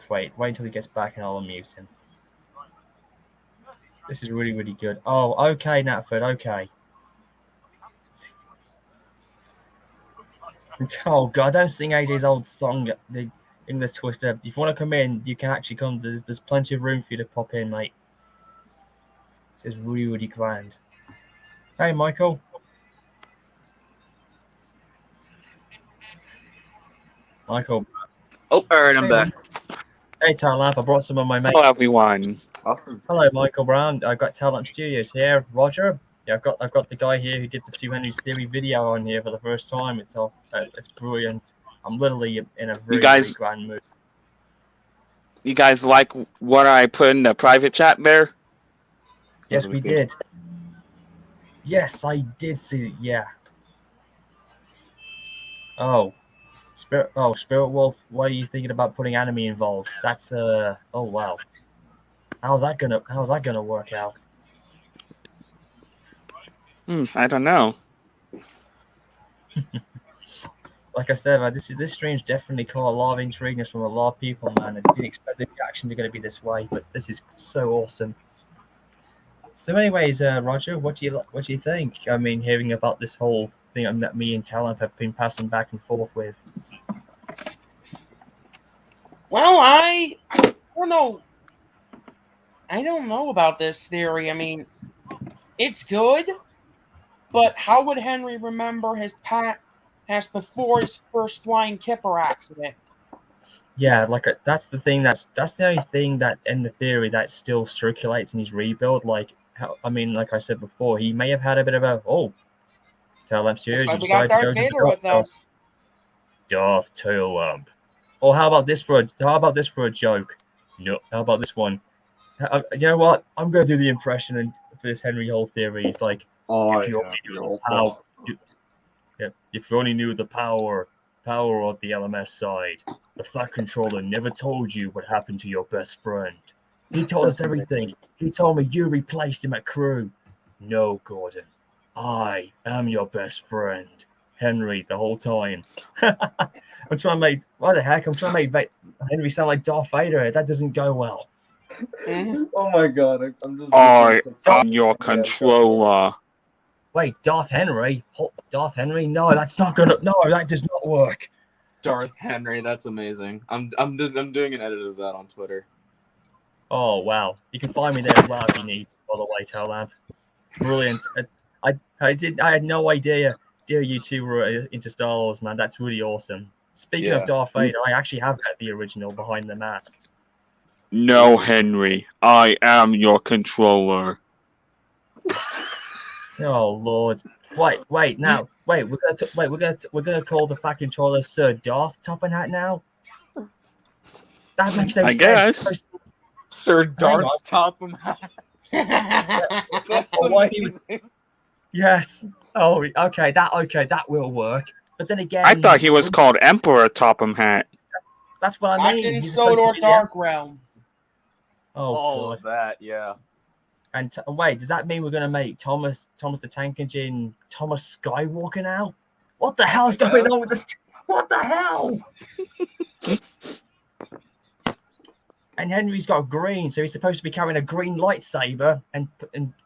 wait until he gets back and I'll unmute him. This is really, really good. Oh, okay, Natford, okay. Oh, God, don't sing AJ's old song, the English Twister. If you want to come in, you can actually come. There's plenty of room for you to pop in, mate. This is really, really grand. Hey, Michael. Michael. Oh, all right, I'm back. Hey, Talent, I brought some of my mates. Hello, everyone. Awesome. Hello, Michael Brown. I've got Talent Studios here. Roger. Yeah, I've got the guy here who did the Two Henrys Theory video on here for the first time. It's brilliant. I'm literally in a very, very grand mood. You guys like what I put in the private chat there? Yes, we did. Yes, I did see it. Yeah. Oh, Spirit Wolf. What are you thinking about putting anime involved? That's oh wow. How's that gonna work out? I don't know. Like I said, this stream's definitely caught a lot of intrigue from a lot of people, man. I didn't expect the reaction to going to be this way, but this is so awesome. So, anyways, Roger, what do you think? I mean, hearing about this whole thing that me and Talent have been passing back and forth with. Well, I don't know. I don't know about this theory. I mean, it's good, but how would Henry remember his past before his first flying kipper accident? Yeah, that's the thing. That's the only thing that in the theory that still circulates in his rebuild. Like, like I said before, he may have had a bit of a Talent Studios. We got Darth Vader with us. Darth Tail Lamp. Or how about this for a joke? No, how about this one? You know what? I'm going to do the impression for this Henry Hole theory. It's like, if you only knew the power of the LMS side, the Flat Controller never told you what happened to your best friend. He told us everything. He told me you replaced him at crew. No, Gordon. I am your best friend. Henry, the whole time. I'm trying to make Henry sound like Darth Vader. That doesn't go well. Oh my god, I'm just. I am your controller. Wait, Darth Henry? Darth Henry? No, that's not gonna. No, that does not work. Darth Henry, that's amazing. I'm doing an edit of that on Twitter. Oh wow, you can find me there as well if you need. By the way, Talamp. Brilliant. I had no idea you two were into Star Wars, man. That's really awesome. Speaking of Darth Vader, I actually have read the original Behind the Mask. No, Henry. I am your controller. Oh Lord. Wait. Now, wait. We're gonna call the fat controller Sir Darth Topping Hat now. That makes no I sense. guess. Sir Hang Darth on. Topham Hatt. That's Oh, why he was- amazing. Yes. Oh, okay. That will work. But then again, I thought he was called Emperor Topham Hat. That's what I mean. That's in He's supposed to Sodor be the- Dark Realm. Oh All god. of that, yeah. And wait, does that mean we're gonna make Thomas the Tank Engine Thomas Skywalker now? What the hell's going on with this? What the hell? And Henry's got green, so he's supposed to be carrying a green lightsaber, and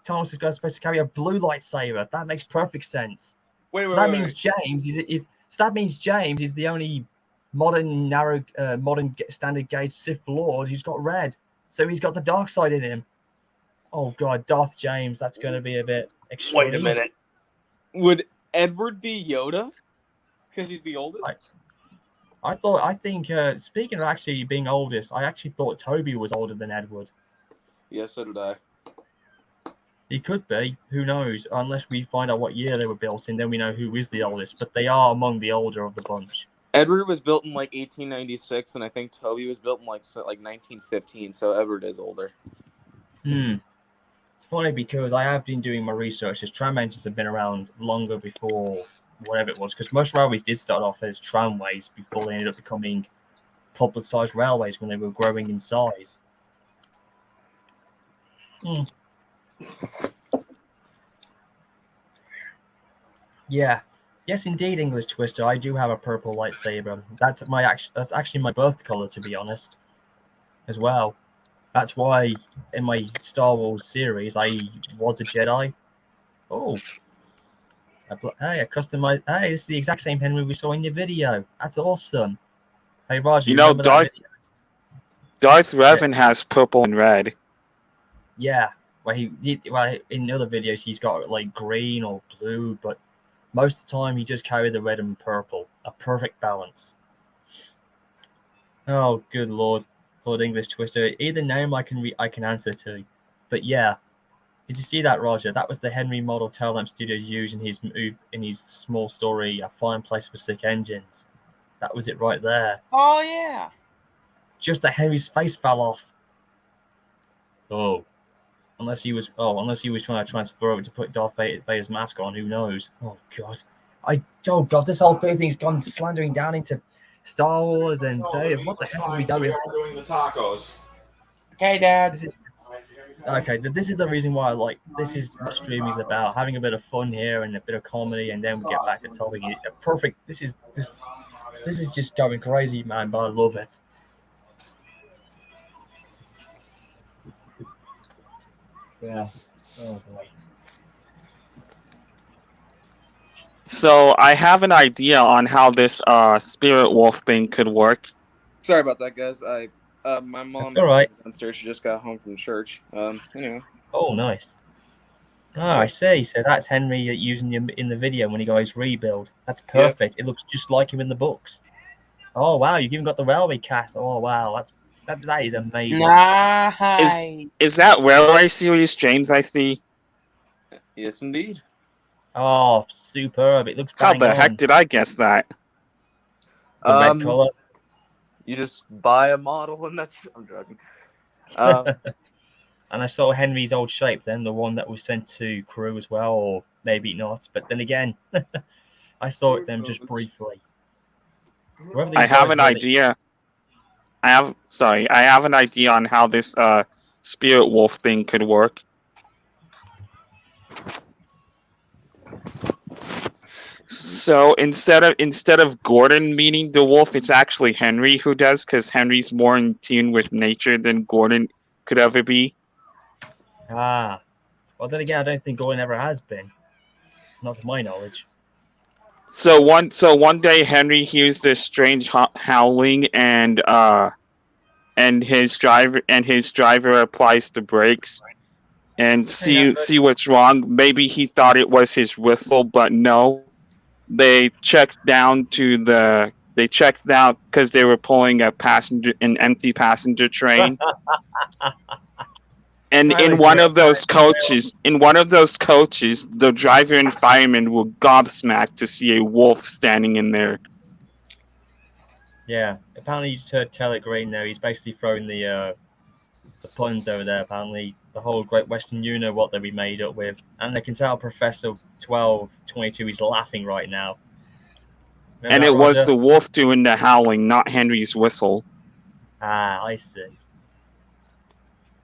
Thomas is supposed to carry a blue lightsaber. That makes perfect sense. Wait, So that means James is. So that means James is the only modern standard gauge Sith Lord who's got red. So he's got the dark side in him. Oh god, Darth James, that's going to be a bit extreme. Wait a minute. Would Edward be Yoda? Because he's the oldest? I think, speaking of actually being oldest, I actually thought Toby was older than Edward. Yes, so did I. He could be. Who knows? Unless we find out what year they were built in, then we know who is the oldest. But they are among the older of the bunch. Edward was built in like 1896, and I think Toby was built in like 1915. So Edward is older. It's funny because I have been doing my research. As tram engines have been around longer before whatever it was. Because most railways did start off as tramways before they ended up becoming public-sized railways when they were growing in size. Yeah. Yes, indeed, English Twister. I do have a purple lightsaber. That's actually my birth color, to be honest, as well. That's why in my Star Wars series I was a Jedi. Oh, hey, a customized. Hey, this is the exact same Henry we saw in your video. That's awesome. Hey, Roger, You know, Darth Revan has purple and red. Yeah, well, in other videos he's got like green or blue, but most of the time he just carried the red and purple, a perfect balance. Oh, good lord, Lord English Twister. Either name I can answer to, but yeah. Did you see that, Roger? That was the Henry model tail lamp Studios used in his small story, A Fine Place for Sick Engines. That was it right there. Oh yeah. Just that Henry's face fell off. Oh. Unless he was trying to transfer over to put Darth Vader's mask on, who knows? Oh god. This whole thing's gone slandering down into Star Wars and Dave. What the heck are we doing? Doing the tacos. Okay, Dad. This is the reason why this is what streaming is about, having a bit of fun here and a bit of comedy, and then we get back to topic. Perfect. This is just going crazy, man, but I love it. Yeah. Oh boy. So I have an idea on how this spirit wolf thing could work. Sorry about that, guys. My mom That's all right. downstairs. She just got home from church. Anyway. Oh, nice. Oh, I see. So that's Henry using him in the video when he goes rebuild. That's perfect. Yeah. It looks just like him in the books. Oh wow, you've even got the railway cast. Oh wow, that is amazing. Nice. Is that railway series, James? I see. Yes, indeed. Oh, superb! It looks. How the heck did I guess that? The red color. You just buy a model and that's. I'm joking. And I saw Henry's old shape, then the one that was sent to crew as well, or maybe not. But then again, I saw it them just briefly. I have an idea. I have an idea on how this spirit wolf thing could work. So instead of Gordon meeting the wolf, it's actually Henry who does, because Henry's more in tune with nature than Gordon could ever be. Ah, well then again, I don't think Gordon ever has been, not to my knowledge. So one day Henry hears this strange howling, and his driver applies the brakes and see what's wrong. Maybe he thought it was his whistle, but no. They checked down because they were pulling an empty passenger train. And Tyler in one Durden, of those coaches, the driver and fireman were gobsmacked to see a wolf standing in there. Yeah, apparently you just heard Taylor Green there. He's basically throwing the puns over there. Apparently, the whole Great Western, you know what they'll be made up with, and they can tell Professor 1222 is laughing right now. Remember And that, it was Roger? the wolf doing the howling, not Henry's whistle. Ah, I see.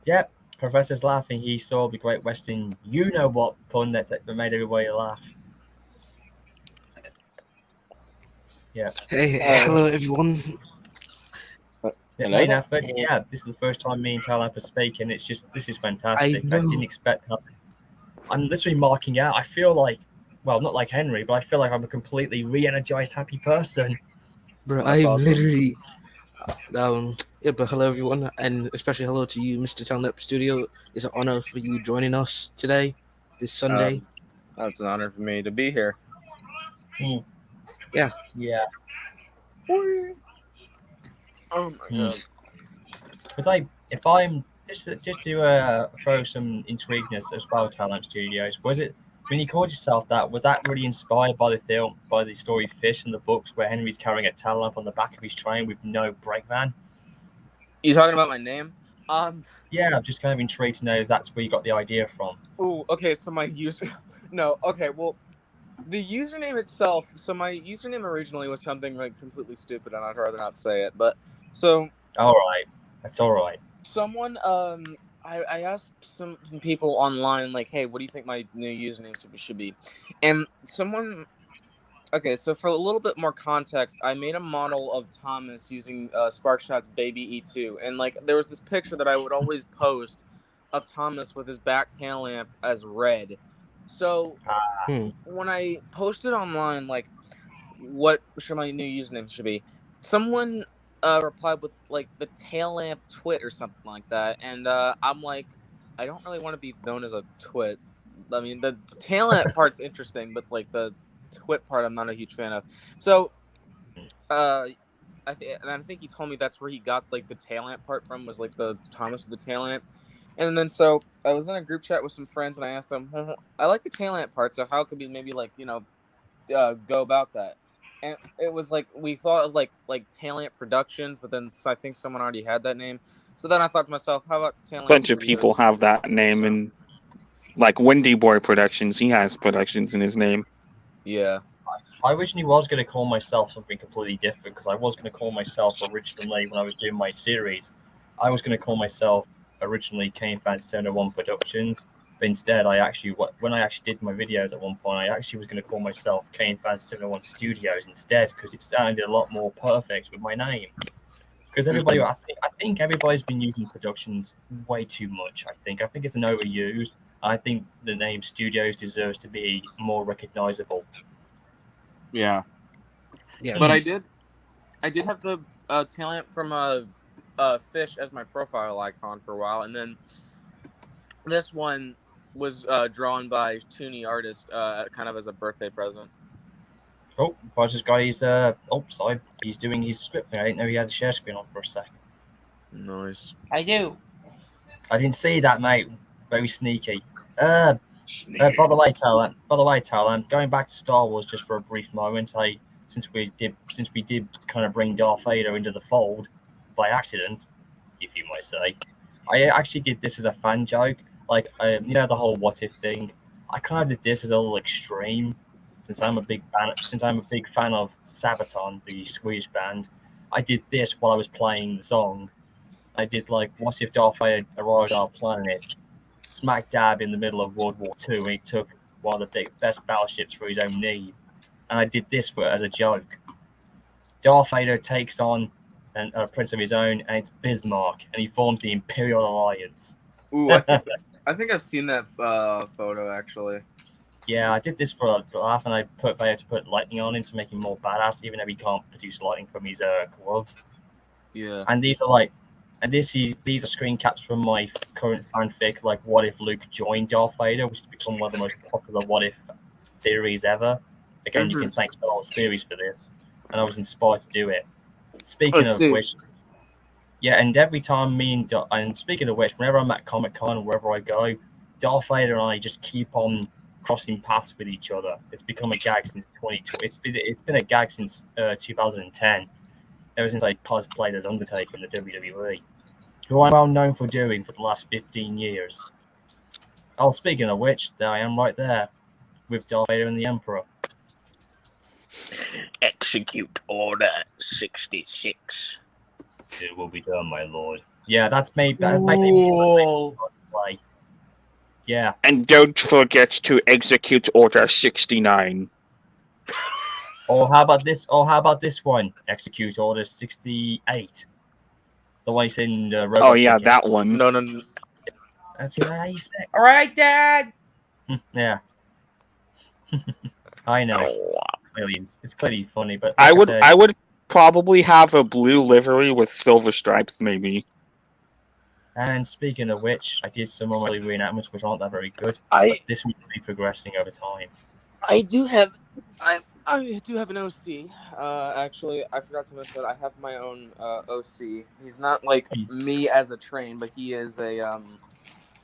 Yep, Professor's laughing. He saw the Great Western, you know what pun that made everybody laugh. Yeah. Hey, hello everyone. Hello Main there. effort. Yeah, this is the first time me and Talap are speaking. It's just, this is fantastic. I know. didn't expect that. I'm literally marking out. I feel like, well, not like Henry, but I feel like I'm a completely re-energized, happy person. Bro, That's I awesome. literally yeah, but hello everyone, and especially hello to you, Mr. Townlip Studio. It's an honor for you joining us today, this Sunday. That's an honor for me to be here. Yeah. Yeah. Oh my god. Because if I'm just to throw some intrigueness as well, Talent Studios, was it when you called yourself that? Was that really inspired by the film, by the story Fish in the books, where Henry's carrying a talent on the back of his train with no brakeman? You talking about my name? Yeah, I'm just kind of intrigued to know if that's where you got the idea from. Oh, okay. So my user, no, okay. Well, the username itself. So my username originally was something like completely stupid, and I'd rather not say it. But so All right, that's all right. someone, I asked some people online, like, hey, what do you think my new username should be? And someone. Okay, so for a little bit more context, I made a model of Thomas using Sparkshot's Baby E2, and like there was this picture that I would always post of Thomas with his back tail lamp as red. So when I posted online, like, what should my new username should be, someone replied with like the tail lamp twit or something like that, and I'm like, I don't really want to be known as a twit. I mean, the tail lamp part's interesting, but like the twit part I'm not a huge fan of. So I think he told me that's where he got like the tail lamp part from, was like the Thomas with the tail lamp. And then so I was in a group chat with some friends and I asked them, I like the tail lamp part, so how could we maybe like, go about that? And it was like we thought of like tail lamp productions, but then I think someone already had that name. So then I thought to myself, how about tail lamp Bunch of people Studios? have that name, and like Windy Boy Productions, he has productions in his name. Yeah. I originally was going to call myself something completely different, because I was going to call myself originally, when I was doing my series, I was going to call myself originally Kane Fan 701 Productions, but instead when I actually did my videos at one point, I actually was going to call myself Kane Fan 701 Studios instead, because it sounded a lot more perfect with my name. Because everybody, I think everybody's been using productions way too much. I think it's an overused. I think the name Studios deserves to be more recognizable. Yeah. Yeah. But I did have the tail lamp from Fish as my profile icon for a while, and then this one was drawn by Toony Artist kind of as a birthday present. Oh, Roger's got his sorry, he's doing his script thing. I didn't know he had the share screen on for a second. Nice. I do. I didn't see that, mate. Very sneaky. By the way, Talent, going back to Star Wars just for a brief moment, since we did kind of bring Darth Vader into the fold by accident, if you might say, I actually did this as a fan joke. Like, the whole what if thing. I kind of did this as a little extreme, since I'm a big fan of Sabaton, the Swedish band. I did this while I was playing the song. I did like, what if Darth Vader arrived on our planet, smack dab in the middle of World War II, and he took one of the best battleships for his own need. And I did this as a joke. Darth Vader takes on a prince of his own, and it's Bismarck, and he forms the Imperial Alliance. Ooh, I think I've seen that photo actually. Yeah, I did this for a laugh, and I put Vader to put lightning on him to make him more badass, even though he can't produce lightning from his gloves. Yeah. And these are screen caps from my current fanfic, like what if Luke joined Darth Vader, which has become one of the most popular what if theories ever. Again, you can thank Star Wars Theories for this, and I was inspired to do it. Speaking of which, Yeah, and every time and speaking of which, whenever I'm at Comic Con or wherever I go, Darth Vader and I just keep on crossing paths with each other. It's become a gag since 2020. It's been a gag since 2010. Ever since I cosplayed as Undertaker in the WWE, who I'm well known for doing for the last 15 years. Oh, speaking of which, there I am right there with Darth Vader and the Emperor. Execute Order 66. It will be done, my lord. Yeah, that's basically Cool. play. Yeah. And don't forget to execute Order 69. Or how about this? Or how about this one? Execute Order 68. The one he's in Robot Oh yeah, Chicken. that one. No. That's how you say. All right, Dad. Yeah. I know. Oh. It's clearly funny, but I like would would probably have a blue livery with silver stripes, maybe. And speaking of which, I did some of my reenactments, which aren't that very good. I- But this will be progressing over time. I do have an OC. Actually, I forgot to mention that I have my own OC. He's not like me as a train, but he is an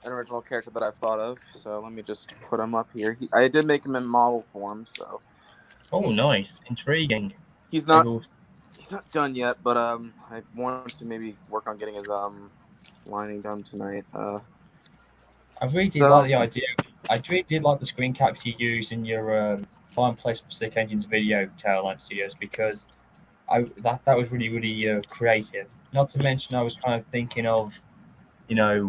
original character that I've thought of. So let me just put him up here. I did make him in model form, so. Oh, nice, intriguing. He's not done yet, but I want to maybe work on getting his lining done tonight. I really did like the idea. I really did like the screen caps you used in your Fireplace Pacific Engines video, Tailline Studios, because that was really creative. Not to mention, I was kind of thinking of, I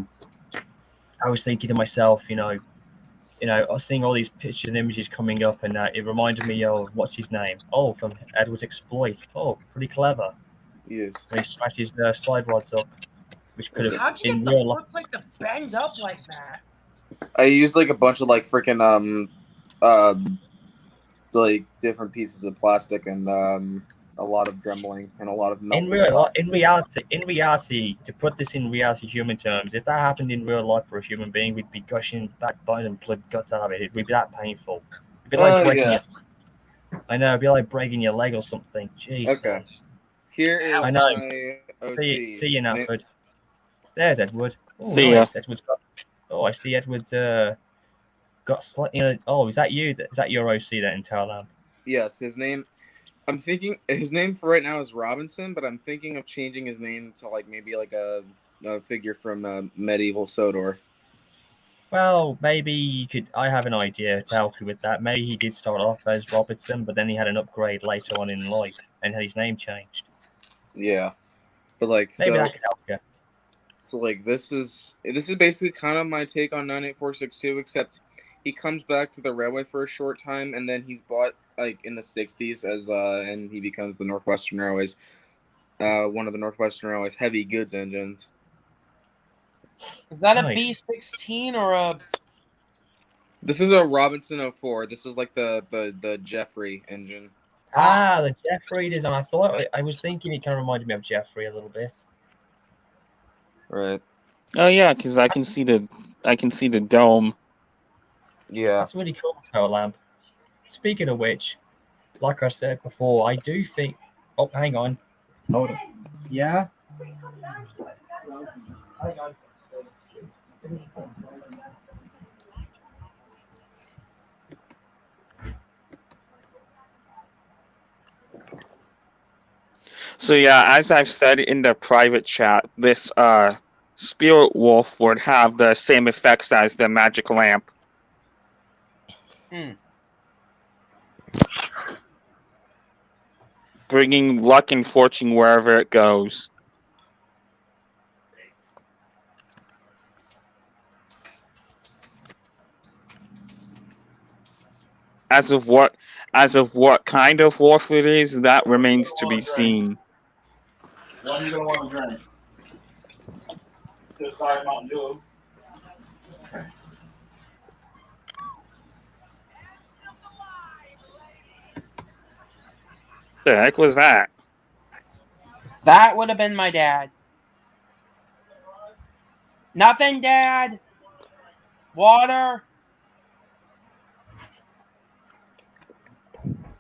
was thinking to myself, I was seeing all these pictures and images coming up, and it reminded me of what's his name? Oh, from Edward's Exploit. Oh, pretty clever. He is. When he smashed his slide rods up, which could have How'd you in get real the life. foot like to bend up like that? I used like a bunch of like freaking like different pieces of plastic and a lot of Dremling and a lot of melted In reality, to put this in reality human terms, if that happened in real life for a human being, we'd be gushing backbone and blood guts out of it. It'd be that painful. It'd be like breaking I know, it'd be like breaking your leg or something. Jeez. Okay. Man. Here is I know. my OC. See you now, Edward. There's Edward. Oh, See nice. ya. Edward's got. Oh, I see Edward's got slightly. Oh, is that you? Is that your OC that in Thailand? Yes, his name. I'm thinking his name for right now is Robinson, but I'm thinking of changing his name to like maybe like a figure from medieval Sodor. Well, maybe you could. I have an idea to help you with that. Maybe he did start off as Robertson, but then he had an upgrade later on in life and had his name changed. Yeah, but like Maybe that could help you. So like this is basically kind of my take on 98462, except he comes back to the railway for a short time, and then he's bought like in the 60s as and he becomes the Northwestern Railways, one of the Northwestern Railways heavy goods engines. Is that a Nice. B16 or a? This is a Robinson 04. This is like the Jeffrey engine. The Jeffrey design. I was thinking it kind of reminded me of Jeffrey a little bit. Right. Oh yeah, because I can see the dome. Yeah. That's really cool, Power Lamp. Speaking of which, like I said before, I do think. Oh, hang on. Hold on. Yeah. Hang on. So yeah, as I've said in the private chat, this Spirit Wolf would have the same effects as the magic lamp. Bringing luck and fortune wherever it goes. As of what kind of wolf it is, that remains to be seen. What are you gonna want to drink? Just Diet Mountain Dew. The heck was that? That would have been my dad. Nothing, Dad. Water.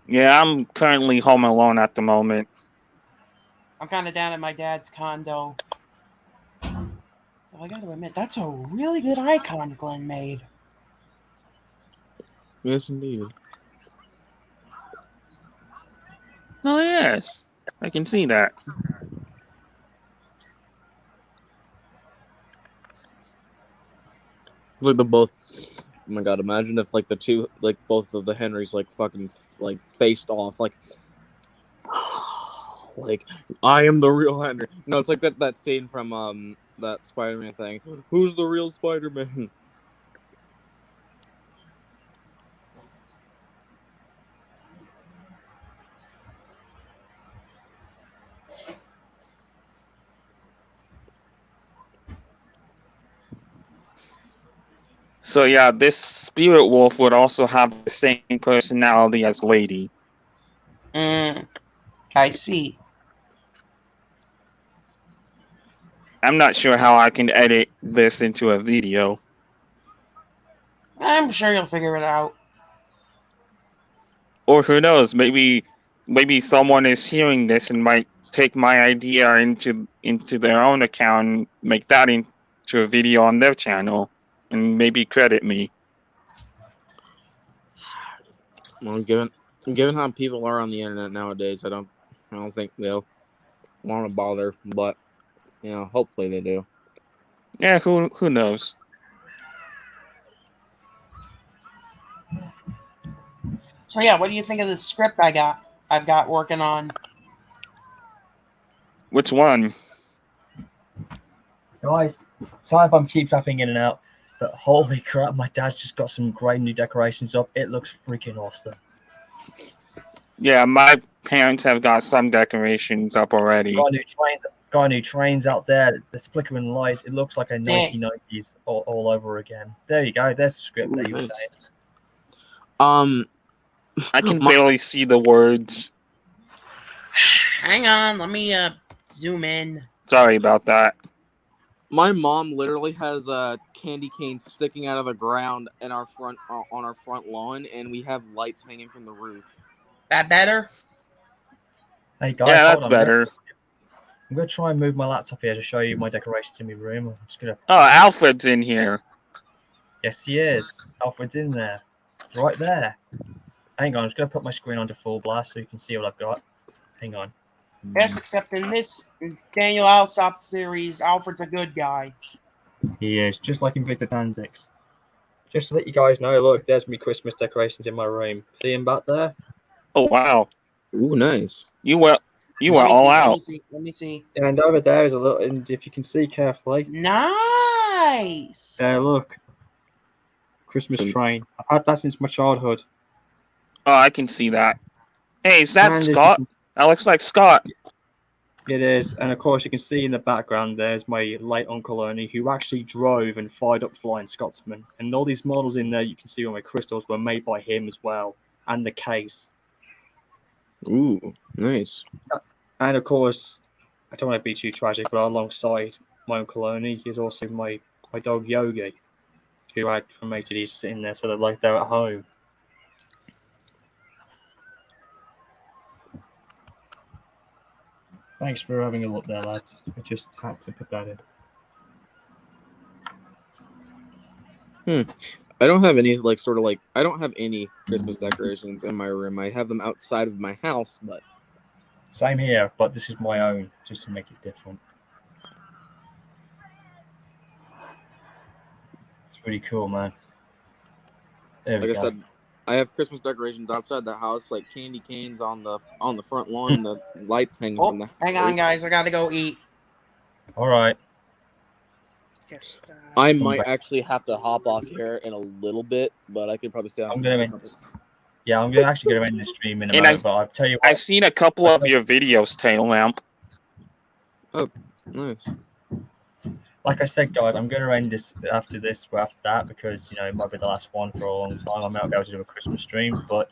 Yeah, I'm currently home alone at the moment. I'm kind of down at my dad's condo. I gotta admit, that's a really good icon Glenn made. Yes, indeed. Oh yes, I can see that. Like the both. Oh my god! Imagine if like the two, like both of the Henrys, like fucking like faced off, like I am the real Henry. No, it's like that scene from that Spider-Man thing. Who's the real Spider-Man? So yeah, this spirit wolf would also have the same personality as Lady. I see. I'm not sure how I can edit this into a video. I'm sure you'll figure it out. Or who knows, maybe someone is hearing this and might take my idea into their own account and make that into a video on their channel and maybe credit me. Well, given how people are on the internet nowadays, I don't think they'll want to bother. But hopefully they do. Yeah, who knows? So yeah, what do you think of the script I've got working on? Which one? Guys, sorry if I'm keep tapping in and out, but holy crap, my dad's just got some great new decorations up. It looks freaking awesome. Yeah, my parents have got some decorations up already. Got new trains out there. The flickering lights. It looks like a 1990s all over again. There you go. There's the script that you were saying. I can barely see the words. Hang on, let me zoom in. Sorry about that. My mom literally has candy canes sticking out of the ground in our front on our front lawn, and we have lights hanging from the roof. That better? Hey guys, Yeah, hold that's on. better. I'm gonna try and move my laptop here to show you my decorations in my room. I'm just gonna. Oh, Alfred's in here. Yes, he is. Alfred's in there, right there. Hang on, I'm just gonna put my screen onto full blast so you can see what I've got. Hang on. Yes, except in this Daniel Alsop series, Alfred's a good guy. He is, just like in Victor Tanzik's. Just to let you guys know, look, there's me Christmas decorations in my room. See him back there? Oh wow. Ooh, nice. You went all out. Let me see. And over there is a little, and if you can see carefully. Nice! Look. Christmas train. I've had that since my childhood. Oh, I can see that. Hey, is that And Scott? That looks like Scott. It is, and of course you can see in the background there's my late Uncle Ernie, who actually drove and fired up Flying Scotsman. And all these models in there you can see on my crystals were made by him as well, and the case. Ooh, nice. And of course, I don't want to be too tragic, but alongside my Uncle Ernie is also my dog Yogi, who I cremated. He's sitting there, so they're at home. Thanks for having a look there, lads. I just had to put that in. I don't have any I don't have any Christmas decorations in my room. I have them outside of my house, but Same here, but this is my own, just to make it different. It's pretty cool, man. There we like go. I said, I have Christmas decorations outside the house, like candy canes on the front lawn, and the lights hanging from the house. Hang on, guys. I gotta go eat. All right. Just, I might actually have to hop off here in a little bit, but I could probably stay on. I'm actually going to end the stream in a And moment, but I'll tell you what. I've seen a couple of your videos, Tail Lamp. Oh, nice. Like I said, guys, I'm going to end this after that because it might be the last one for a long time. I might be able to do a Christmas stream, but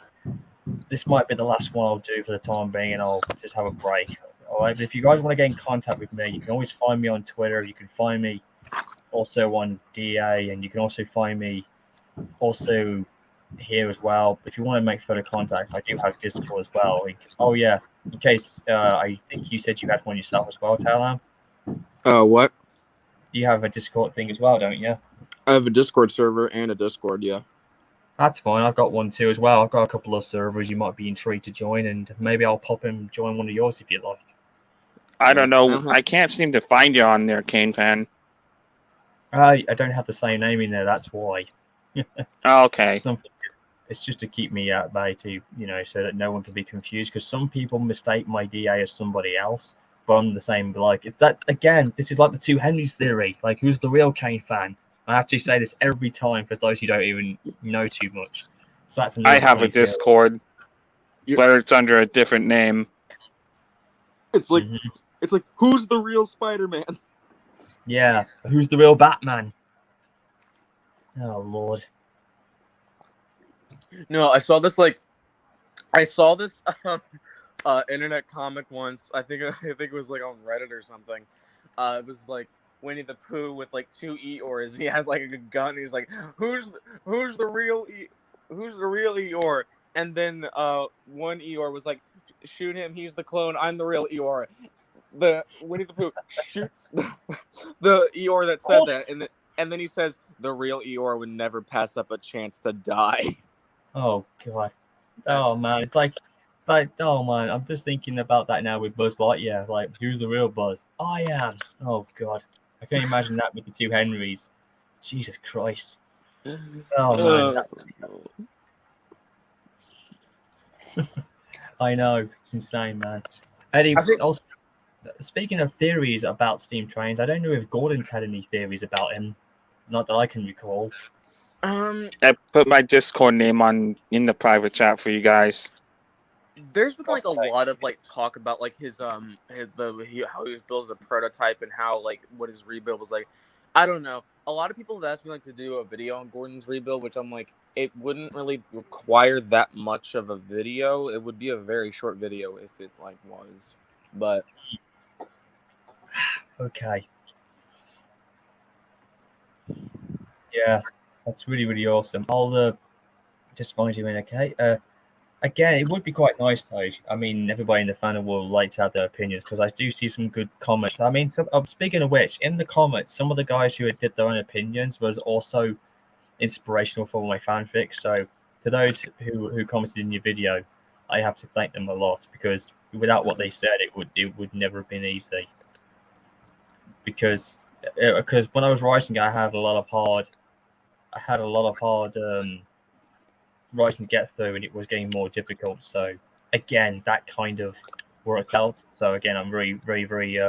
this might be the last one I'll do for the time being, and I'll just have a break. All right, but if you guys want to get in contact with me, you can always find me on Twitter. You can find me also on DA, and you can also find me also here as well. If you want to make further contact, I do have Discord as well. Oh yeah, in case I think you said you had one yourself as well, Talam. What? you have a Discord thing as well, don't you? I have a Discord server and a Discord. Yeah. That's fine. I've got one too as well. I've got a couple of servers you might be intrigued to join, and maybe I'll pop and join one of yours if you'd like. I Yeah. don't know. I can't seem to find you on there, Kane fan. I don't have the same name in there. That's why. Oh, okay. It's just to keep me at bay, to so that no one can be confused. Because some people mistake my DA as somebody else, but I'm the same. Like that again. This is like the two Henrys theory. Like, who's the real Kane fan? I have to say this every time for those who don't even know too much. So that's I another have a funny theory. Discord, but it's under a different name. It's like it's like, who's the real Spider-Man? Yeah, who's the real Batman? Oh Lord. No, I saw this internet comic once. I think it was like on Reddit or something. It was like Winnie the Pooh with like two Eeyores. He had like a gun. He's like, who's the real Eeyore? And then one Eeyore was like, shoot him. He's the clone. I'm the real Eeyore. The Winnie the Pooh shoots the Eeyore that said that, and then he says the real Eeyore would never pass up a chance to die. Oh God. Oh man, it's like oh man, I'm just thinking about that now with Buzz Lightyear. Like, who's the real Buzz? I am. Oh God, I can't imagine that with the two Henrys. Jesus Christ. Oh man, I know, it's insane, man. Eddie, also, speaking of theories about steam trains, I don't know if Gordon's had any theories about him. Not that I can recall. I put my Discord name in the private chat for you guys. There's been like a lot of like talk about like how he was built as a prototype and how like what his rebuild was like. I don't know. A lot of people have asked me like to do a video on Gordon's rebuild, which I'm like, it wouldn't really require that much of a video. It would be a very short video if it like was, but okay. Yeah, that's really, really awesome. I'll just find you in, okay? Again, it would be quite nice, though. I mean, everybody in the fandom will like to have their opinions, because I do see some good comments. I mean, speaking of which, in the comments, some of the guys who did their own opinions was also inspirational for my fanfic. So to those who commented in your video, I have to thank them a lot, because without what they said, it would never have been easy. Because when I was writing, I had a lot of hard writing to get through, and it was getting more difficult. So again, that kind of worked out. So again, I'm very, very, very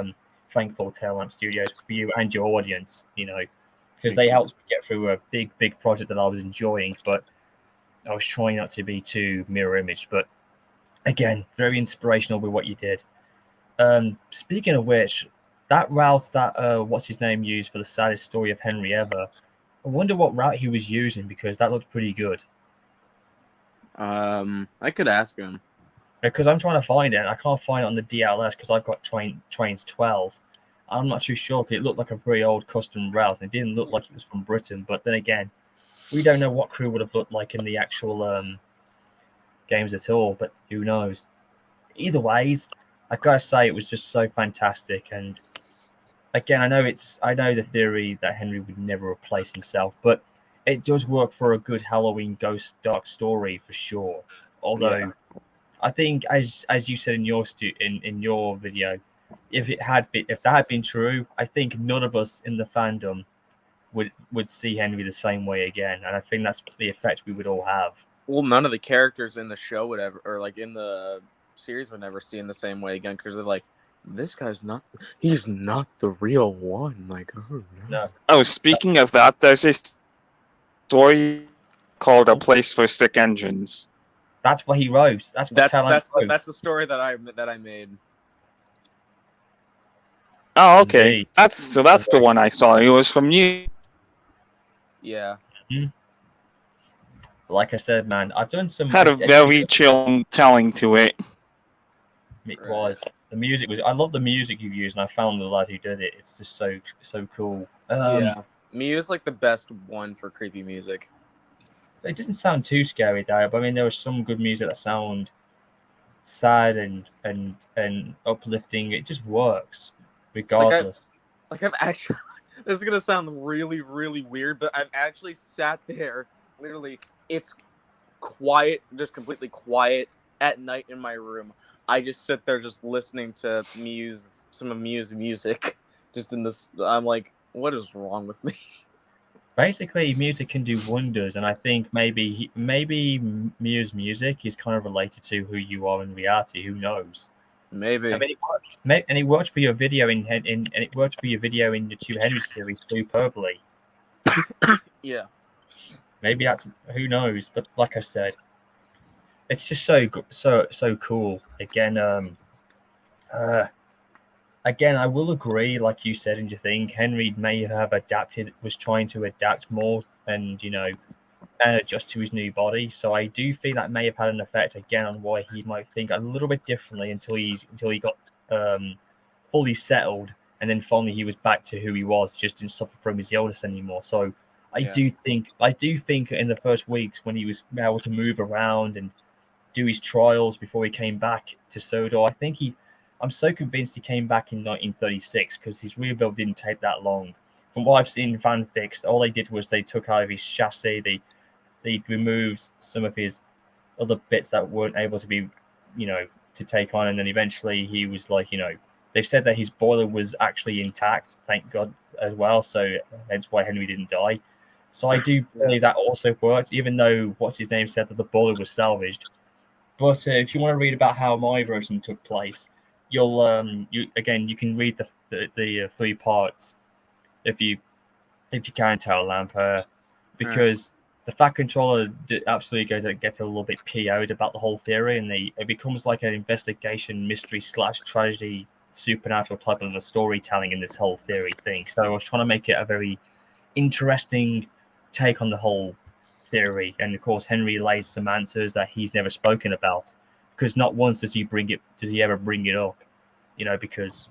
thankful to Taillamp Studios for you and your audience, because they helped me get through a big, big project that I was enjoying, but I was trying not to be too mirror image. But again, very inspirational with what you did. Speaking of which, that route that what's his name used for the saddest story of Henry ever, I wonder what route he was using, because that looked pretty good. I could ask him, because I'm trying to find it, and I can't find it on the DLS because I've got Trains 12. I'm not too sure, because it looked like a very old custom route, and it didn't look like it was from Britain. But then again, we don't know what crew would have looked like in the actual games at all. But who knows? Either ways, I gotta say it was just so fantastic. And again, I know the theory that Henry would never replace himself, but it does work for a good Halloween ghost dark story for sure. Although, I think, as you said in your in your video, if that had been true, I think none of us in the fandom would see Henry the same way again, and I think that's the effect we would all have. Well, none of the characters in the show would ever, or like in the series, would never see him the same way again, because they're like, he's not the real one. Like, oh no. Oh, speaking of that, there's a story called "A Place for Sick Engines." That's what he wrote. That's the story that I made. Oh, okay. Indeed. That's the one I saw. It was from you. Yeah. Mm-hmm. Like I said, man, I've done some. Had a very chill telling to it. It was. The music was. I love the music you used, and I found the lad who did it. It's just so cool. Yeah. Mew is like the best one for creepy music. It didn't sound too scary, though. But I mean, there was some good music that sound sad and uplifting. It just works, regardless. Like I've This is gonna sound really, really weird, but I've actually sat there. Literally, it's quiet, just completely quiet at night in my room. I just sit there, just listening to some of Muse music. Just in this, I'm like, what is wrong with me? Basically, music can do wonders, and I think maybe Muse music is kind of related to who you are in reality. Who knows? Maybe. I mean, it worked for your video and it worked for your video in the Two Henrys series superbly. Yeah. Maybe that's who knows. But like I said, it's just so cool. Again, I will agree, like you said in your thing, Henry may have was trying to adapt more and and adjust to his new body. So I do think that may have had an effect again on why he might think a little bit differently until he got fully settled, and then finally he was back to who he was, just didn't suffer from his illness anymore. So I do think in the first weeks when he was able to move around and do his trials before he came back to Sodor, I'm so convinced he came back in 1936 because his rebuild didn't take that long. From what I've seen in fanfics, all they did was they took out of his chassis, they removed some of his other bits that weren't able to be, to take on, and then eventually he was like, they said that his boiler was actually intact, thank God as well. So that's why Henry didn't die. So I do believe that also worked, even though what's his name said that the boiler was salvaged. But if you want to read about how my version took place, you can read the 3 parts if you can tell Lamp, because the Fat Controller absolutely gets a little bit PO'd about the whole theory, and it becomes like an investigation mystery / tragedy supernatural type of a storytelling in this whole theory thing. So I was trying to make it a very interesting take on the whole theory, and of course Henry lays some answers that he's never spoken about, because not once does he ever bring it up, because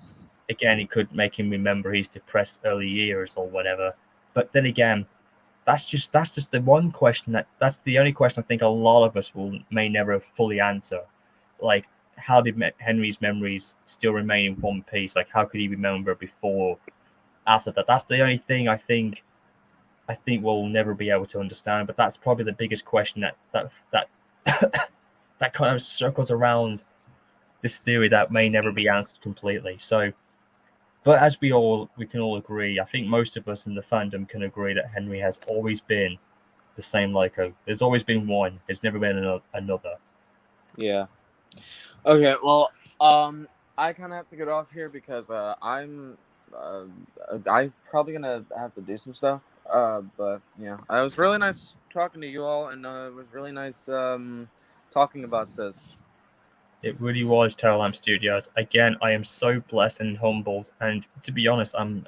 again it could make him remember his depressed early years or whatever. But then again, that's just the one question that's the only question I think a lot of us may never fully answer. Like, how did Henry's memories still remain in one piece? Like, how could he remember before, after that? That's the only thing I think we'll never be able to understand. But that's probably the biggest question that that kind of circles around this theory that may never be answered completely. So, but as we can all agree, I think most of us in the fandom can agree that Henry has always been the same Lyco. There's always been one. There's never been another. Yeah. Okay. Well, I kind of have to get off here because I'm probably gonna have to do some stuff. But yeah, it was really nice talking to you all, and it was really nice talking about this. It really was Terralamp Studios. Again, I am so blessed and humbled, and to be honest, you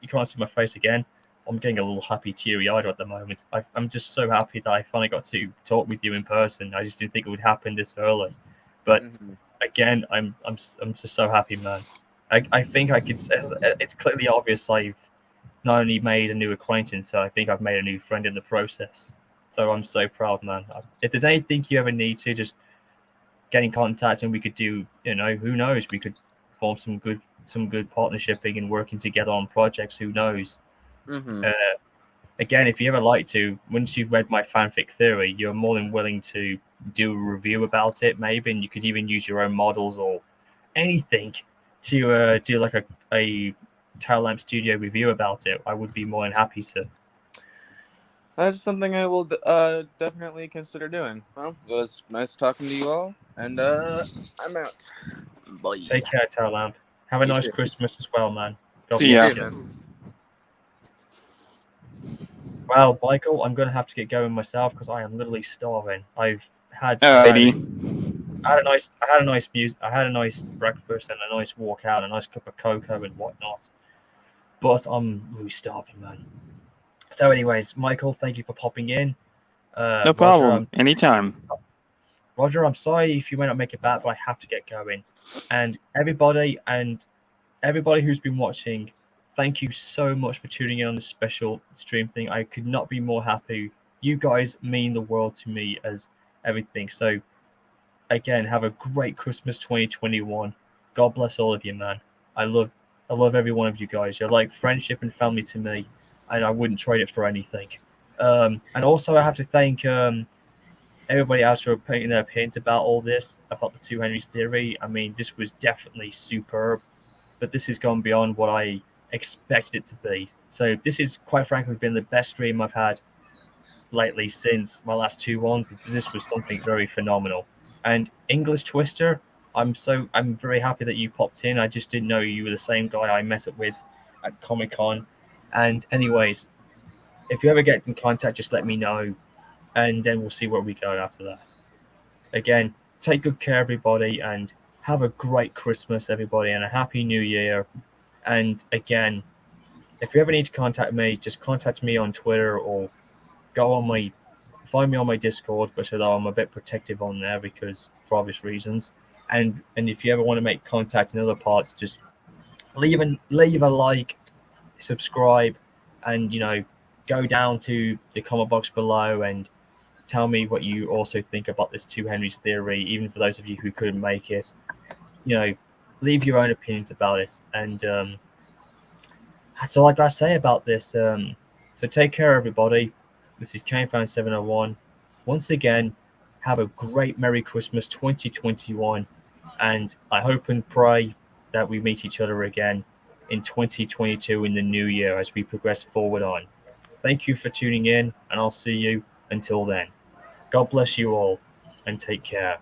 can't see my face again. I'm getting a little happy, teary-eyed at the moment. I'm just so happy that I finally got to talk with you in person. I just didn't think it would happen this early, but again, I'm just so happy, man. I think I could say it's clearly obvious I've not only made a new acquaintance, so I think I've made a new friend in the process. So I'm so proud, man. If there's anything you ever need to, just get in contact, and we could do, who knows, we could form some good partnershiping and working together on projects. Who knows? Again, if you ever like to, once you've read my fanfic theory, you're more than willing to do a review about it, maybe, and you could even use your own models or anything to do like a Terralamp Studio review about it. I would be more than happy to. That's something I will definitely consider doing. Well, it was nice talking to you all, and I'm out. Bye. Take care, Terralamp. Have a nice Christmas as well, man. God See ya. bless you. Well, Michael, I'm going to have to get going myself because I am literally starving. I had a nice breakfast and a nice walk out, a nice cup of cocoa and whatnot. But I'm really starving, man. So, anyways, Michael, thank you for popping in. No problem. Anytime. Roger, I'm sorry if you may not make it back, but I have to get going. And everybody who's been watching, thank you so much for tuning in on this special stream thing. I could not be more happy. You guys mean the world to me as everything. So, again, have a great Christmas 2021. God bless all of you, man. I love I love every one of you guys. You're like friendship and family to me, and I wouldn't trade it for anything. And also, I have to thank everybody else for putting their opinions about all this, about the two Henrys theory. I mean, this was definitely superb, but this has gone beyond what I expected it to be. So this is quite frankly been the best stream I've had lately since my last two ones. This was something very phenomenal. And English Twister, I'm very happy that you popped in. I just didn't know you were the same guy I met up with at Comic Con. And anyways, if you ever get in contact, just let me know, and then we'll see where we go after that. Again, take good care, everybody, and have a great Christmas, everybody, and a happy New Year. And again, if you ever need to contact me, just contact me on Twitter or find me on my Discord, but although I'm a bit protective on there because for obvious reasons. And if you ever want to make contact in other parts, just leave a like, subscribe, and go down to the comment box below and tell me what you also think about this two Henrys theory. Even for those of you who couldn't make it, leave your own opinions about it. And that's all I gotta say about this. So take care, everybody. This is KFan701. Once again, have a great Merry Christmas 2021, and I hope and pray that we meet each other again in 2022 in the new year as we progress forward on. Thank you for tuning in, and I'll see you until then. God bless you all, and take care.